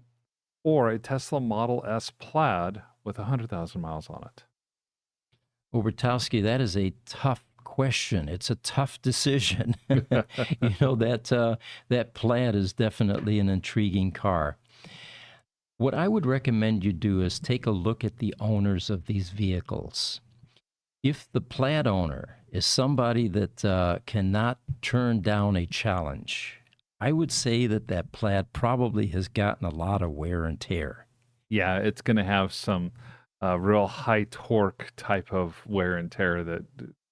or a Tesla Model S Plaid with 100,000 miles on it? Obertowski, that is a tough question. It's a tough decision. That Plaid is definitely an intriguing car. What I would recommend you do is take a look at the owners of these vehicles. If the Plaid owner is somebody that cannot turn down a challenge, I would say that Plaid probably has gotten a lot of wear and tear. Yeah, it's going to have some real high torque type of wear and tear that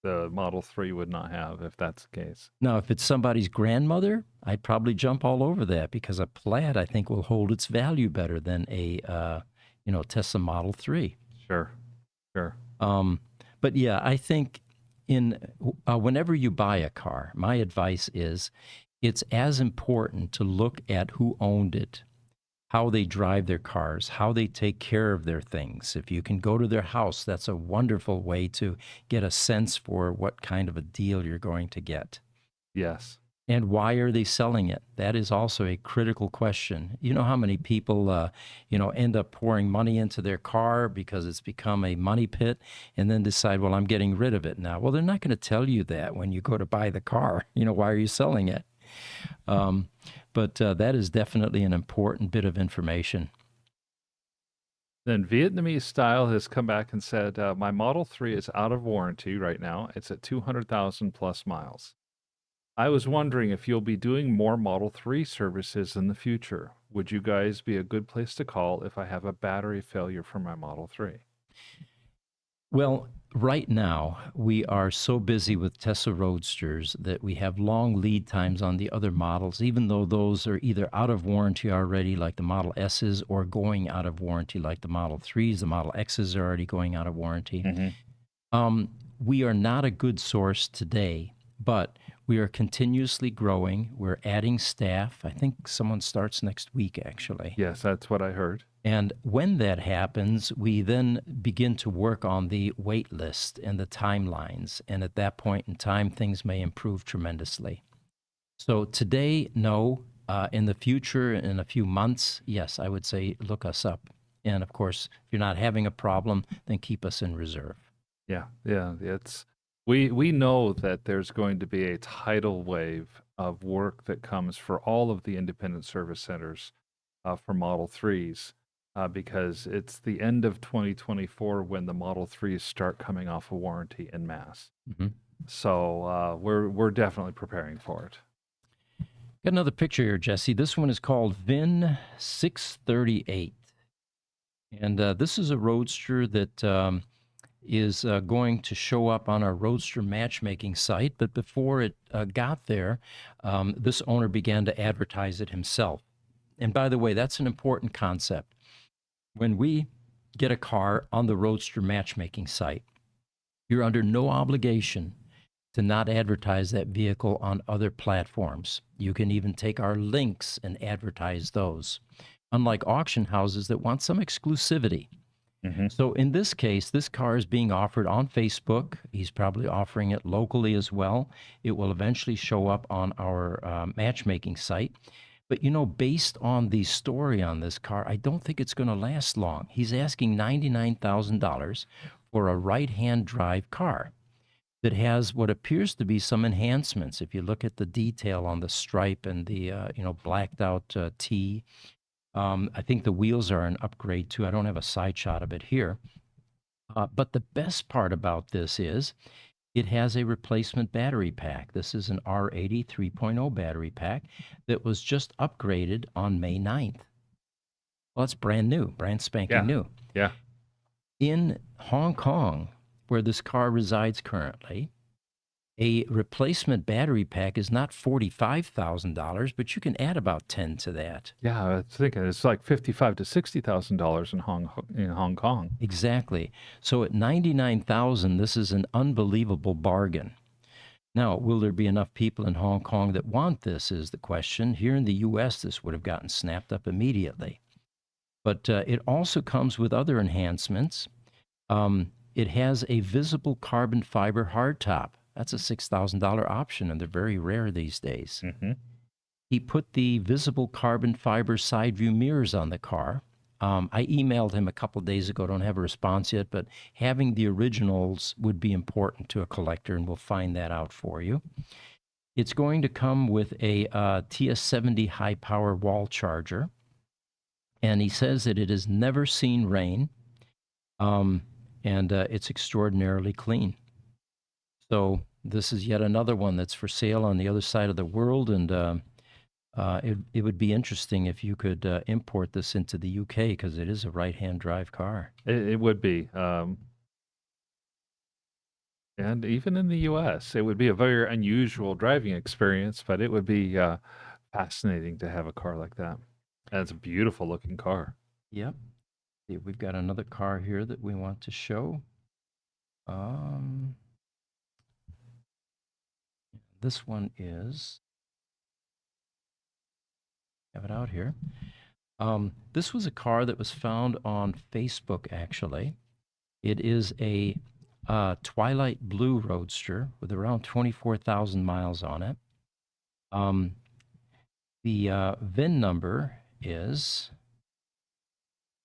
the Model 3 would not have if that's the case. Now, if it's somebody's grandmother, I'd probably jump all over that because a Plaid, I think, will hold its value better than a Tesla Model 3. Sure. But yeah, I think whenever you buy a car, my advice is it's as important to look at who owned it, how they drive their cars, how they take care of their things. If you can go to their house, that's a wonderful way to get a sense for what kind of a deal you're going to get. Yes. And why are they selling it? That is also a critical question. You know how many people, end up pouring money into their car because it's become a money pit, and then decide, well, I'm getting rid of it now. Well, they're not going to tell you that when you go to buy the car. Why are you selling it? But that is definitely an important bit of information. Then Vietnamese Style has come back and said, my Model 3 is out of warranty right now. It's at 200,000 plus miles. I was wondering if you'll be doing more Model 3 services in the future. Would you guys be a good place to call if I have a battery failure for my Model 3? Well, right now, we are so busy with Tesla Roadsters that we have long lead times on the other models, even though those are either out of warranty already, like the Model S's, or going out of warranty, like the Model 3s. The Model X's are already going out of warranty. We are not a good source today, but we are continuously growing. We're adding staff. I think someone starts next week, actually. Yes, that's what I heard. And when that happens, we then begin to work on the wait list and the timelines. And at that point in time, things may improve tremendously. So today, no. In the future, in a few months, yes, I would say look us up. And of course, if you're not having a problem, then keep us in reserve. Yeah, it's we know that there's going to be a tidal wave of work that comes for all of the independent service centers for Model 3s because it's the end of 2024 when the Model 3s start coming off of warranty en masse. So we're definitely preparing for it. Got another picture here, Jesse. This one is called VIN 638. And this is a Roadster that is going to show up on our Roadster matchmaking site. But before it got there, this owner began to advertise it himself. And by the way, that's an important concept. When we get a car on the Roadster matchmaking site, you're under no obligation to not advertise that vehicle on other platforms. You can even take our links and advertise those, unlike auction houses that want some exclusivity. So in this case, this car is being offered on Facebook. He's probably offering it locally as well. It will eventually show up on our matchmaking site. But, based on the story on this car, I don't think it's going to last long. He's asking $99,000 for a right-hand drive car that has what appears to be some enhancements. If you look at the detail on the stripe and the, blacked out T, I think the wheels are an upgrade too. I don't have a side shot of it here. But the best part about this is it has a replacement battery pack. This is an R80 3.0 battery pack that was just upgraded on May 9th. Well, it's brand new, brand spanking new. Yeah. In Hong Kong, where this car resides currently, a replacement battery pack is not $45,000, but you can add about 10 to that. Yeah, I was thinking it's like $55,000 to $60,000 in Hong Kong. Exactly. So at $99,000, this is an unbelievable bargain. Now, will there be enough people in Hong Kong that want this is the question. Here in the U.S., this would have gotten snapped up immediately. But it also comes with other enhancements. It has a visible carbon fiber hardtop. That's a $6,000 option, and they're very rare these days. He put the visible carbon fiber side view mirrors on the car. I emailed him a couple days ago, don't have a response yet, but having the originals would be important to a collector, and we'll find that out for you. It's going to come with a TS70 high-power wall charger, and he says that it has never seen rain, and it's extraordinarily clean. So this is yet another one that's for sale on the other side of the world, and it would be interesting if you could import this into the UK because it is a right-hand drive car. It would be. And even in the US, it would be a very unusual driving experience, but it would be fascinating to have a car like that. And it's a beautiful looking car. Yep. See, we've got another car here that we want to show. This one is, have it out here. This was a car that was found on Facebook, actually. It is a Twilight Blue Roadster with around 24,000 miles on it. Um, the VIN number is,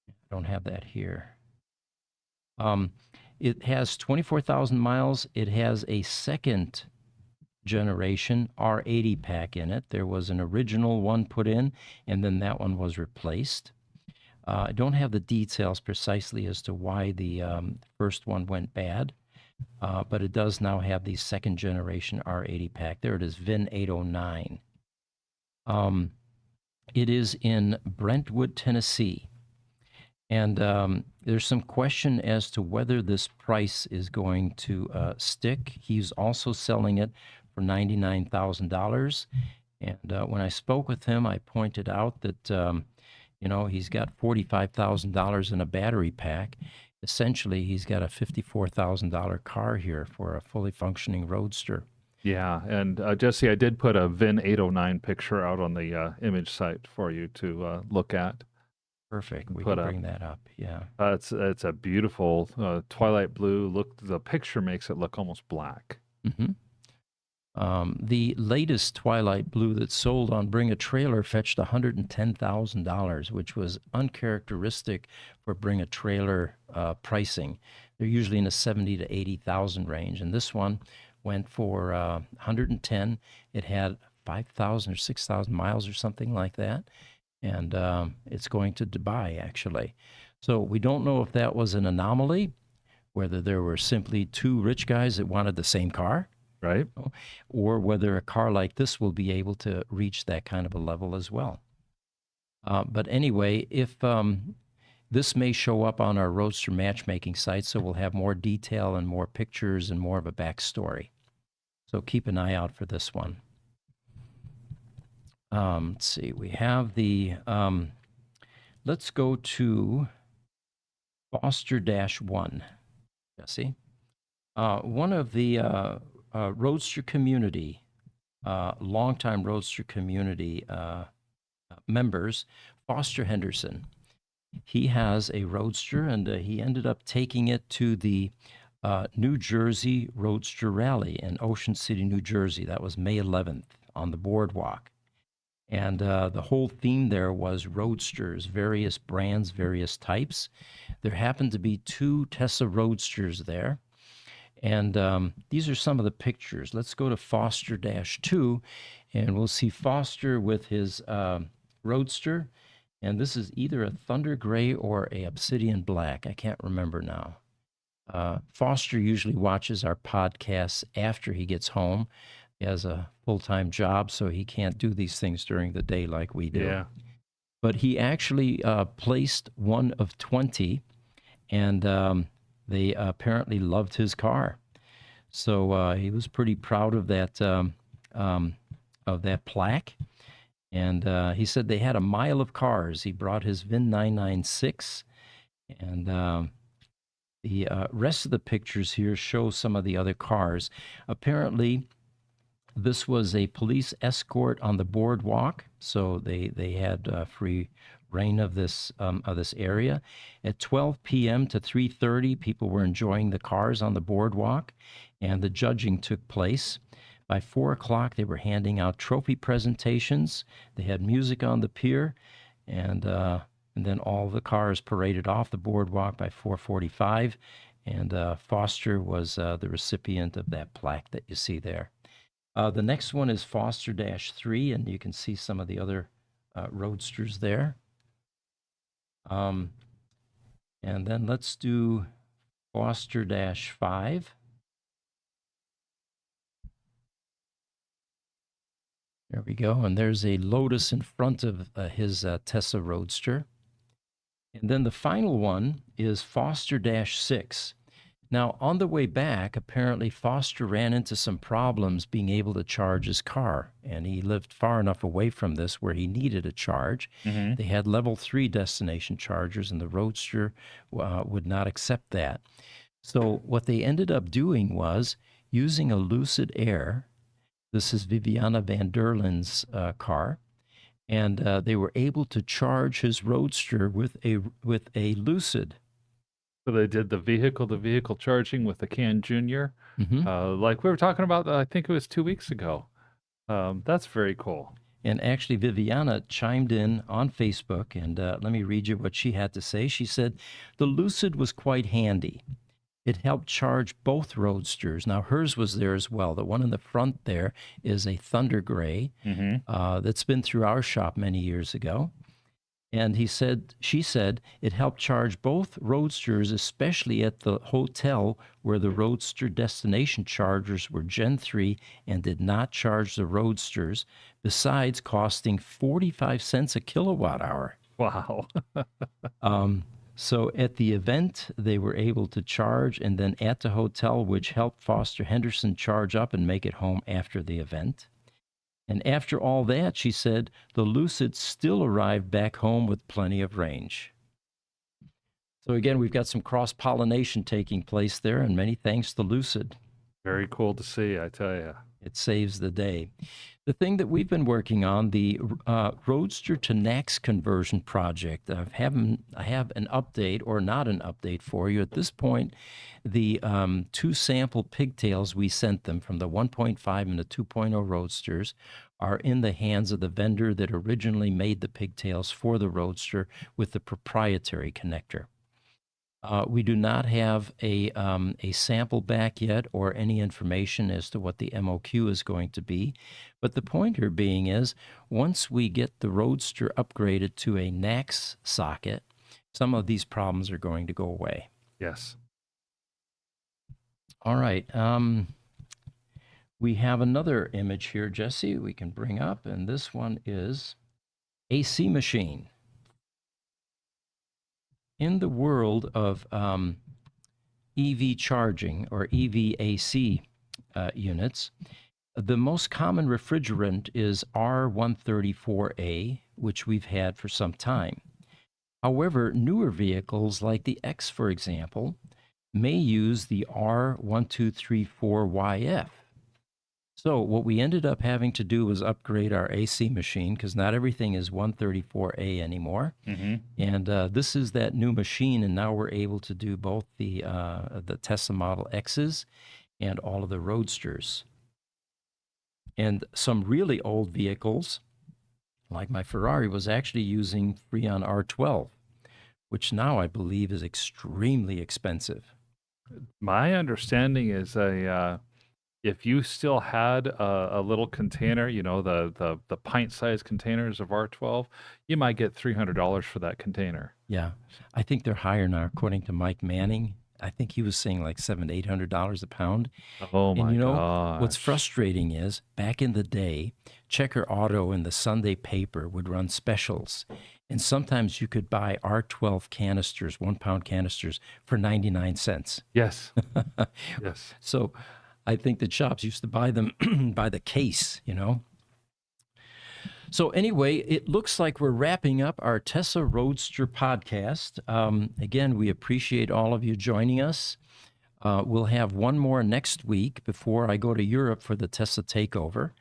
I don't have that here. Um, it has 24,000 miles. It has a second generation R80 pack in it. There was an original one put in, and then that one was replaced. I don't have the details precisely as to why the first one went bad, but it does now have the second generation R80 pack. There it is, VIN 809. It is in Brentwood, Tennessee. And there's some question as to whether this price is going to stick. He's also selling it for $99,000. And when I spoke with him, I pointed out that, he's got $45,000 in a battery pack. Essentially, he's got a $54,000 car here for a fully functioning Roadster. Yeah, and Jesse, I did put a VIN 809 picture out on the image site for you to look at. Perfect. We Put can up. bring that up. Yeah. It's a beautiful twilight blue look. The picture makes it look almost black. Mm-hmm. The latest Twilight Blue that sold on Bring a Trailer fetched $110,000, which was uncharacteristic for Bring a Trailer pricing. They're usually in the 70 to 80,000 range, and this one went for 110. It had 5,000 or 6,000 miles or something like that, and it's going to Dubai actually. So we don't know if that was an anomaly, whether there were simply two rich guys that wanted the same car, Right? or whether a car like this will be able to reach that kind of a level as well. But anyway, if this may show up on our Roadster matchmaking site, so we'll have more detail and more pictures and more of a backstory. So keep an eye out for this one. Let's see, we have the, let's go to Foster-1, Jesse. One of the Roadster community, longtime Roadster community members, Foster Henderson. He has a Roadster, and he ended up taking it to the New Jersey Roadster Rally in Ocean City, New Jersey. That was May 11th on the boardwalk. And the whole theme there was Roadsters, various brands, various types. There happened to be two Tesla Roadsters there. And these are some of the pictures. Let's go to Foster-2, and we'll see Foster with his Roadster. And this is either a Thunder Gray or a Obsidian Black. I can't remember now. Foster usually watches our podcasts after he gets home. He has a full-time job, so he can't do these things during the day like we do. Yeah. But he actually placed one of 20, and they apparently loved his car. So he was pretty proud of that plaque. And he said they had a mile of cars. He brought his VIN 996, and the rest of the pictures here show some of the other cars. Apparently, this was a police escort on the boardwalk, so they had free reign of this area. At 12 p.m. to 3:30, people were enjoying the cars on the boardwalk, and the judging took place. By 4 o'clock, they were handing out trophy presentations. They had music on the pier, and then all the cars paraded off the boardwalk by 4:45, and Foster was the recipient of that plaque that you see there. The next one is Foster-3, and you can see some of the other Roadsters there. And then let's do Foster-5. There we go. And there's a Lotus in front of his Tesla Roadster. And then the final one is Foster-6. Now, on the way back, apparently Foster ran into some problems being able to charge his car, and he lived far enough away from this where he needed a charge. Mm-hmm. They had level 3 destination chargers, and the Roadster would not accept that. So what they ended up doing was using a Lucid Air. This is Viviana Van Derlen's car, and they were able to charge his Roadster with a Lucid. So they did the vehicle-to-vehicle charging with the Can Junior, Mm-hmm. like we were talking about. I think it was 2 weeks ago. That's very cool. And actually, Viviana chimed in on Facebook, and let me read you what she had to say. She said, "The Lucid was quite handy. It helped charge both Roadsters." Now, hers was there as well. The one in the front there is a Thunder Gray that's been through our shop many years ago. And she said, it helped charge both Roadsters, especially at the hotel where the Roadster destination chargers were Gen 3 and did not charge the Roadsters, besides costing 45 cents a kilowatt hour. Wow. So at the event, they were able to charge, and then at the hotel, which helped Foster Henderson charge up and make it home after the event. And after all that, she said, the Lucid still arrived back home with plenty of range. So again, we've got some cross-pollination taking place there, and many thanks to Lucid. Very cool to see, I tell you. It saves the day. The thing that we've been working on, the Roadster to NACS conversion project, I have an update or not an update for you. At this point, the two sample pigtails we sent them from the 1.5 and the 2.0 Roadsters are in the hands of the vendor that originally made the pigtails for the Roadster with the proprietary connector. We do not have a sample back yet or any information as to what the MOQ is going to be. But the point here being is, once we get the Roadster upgraded to a NACS socket, some of these problems are going to go away. Yes. All right. We have another image here, Jesse, we can bring up, and this one is AC machine. In the world of EV charging or EVAC units, the most common refrigerant is R134A, which we've had for some time. However, newer vehicles like the X, for example, may use the R1234YF. So what we ended up having to do was upgrade our AC machine, because not everything is 134A anymore. And this is that new machine, and now we're able to do both the Tesla Model X's and all of the Roadsters. And some really old vehicles, like my Ferrari, was actually using Freon R12, which now I believe is extremely expensive. My understanding is if you still had a little container, you know, the pint-sized containers of R12, you might get $300 for that container. Yeah, I think they're higher now, according to Mike Manning. I think he was saying like $700 to $800 a pound. Oh And my you know, gosh. what's frustrating is, back in the day, Checker Auto and the Sunday paper would run specials. And sometimes you could buy R12 canisters, 1 pound canisters, for 99 cents. Yes. Yes. So I think the shops used to buy them by the case, you know. So anyway, it looks like we're wrapping up our Tesla Roadster podcast. Again, we appreciate all of you joining us. We'll have one more next week before I go to Europe for the Tesla Takeover.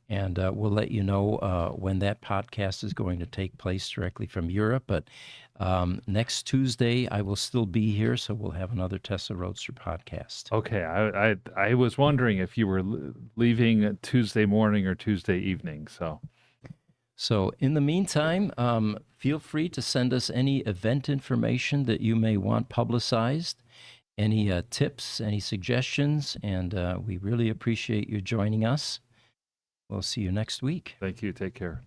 And we'll let you know when that podcast is going to take place directly from Europe. But next Tuesday, I will still be here, so we'll have another Tesla Roadster podcast. Okay. I was wondering if you were leaving Tuesday morning or Tuesday evening. So in the meantime, feel free to send us any event information that you may want publicized, any tips, any suggestions, and we really appreciate you joining us. We'll see you next week. Thank you. Take care.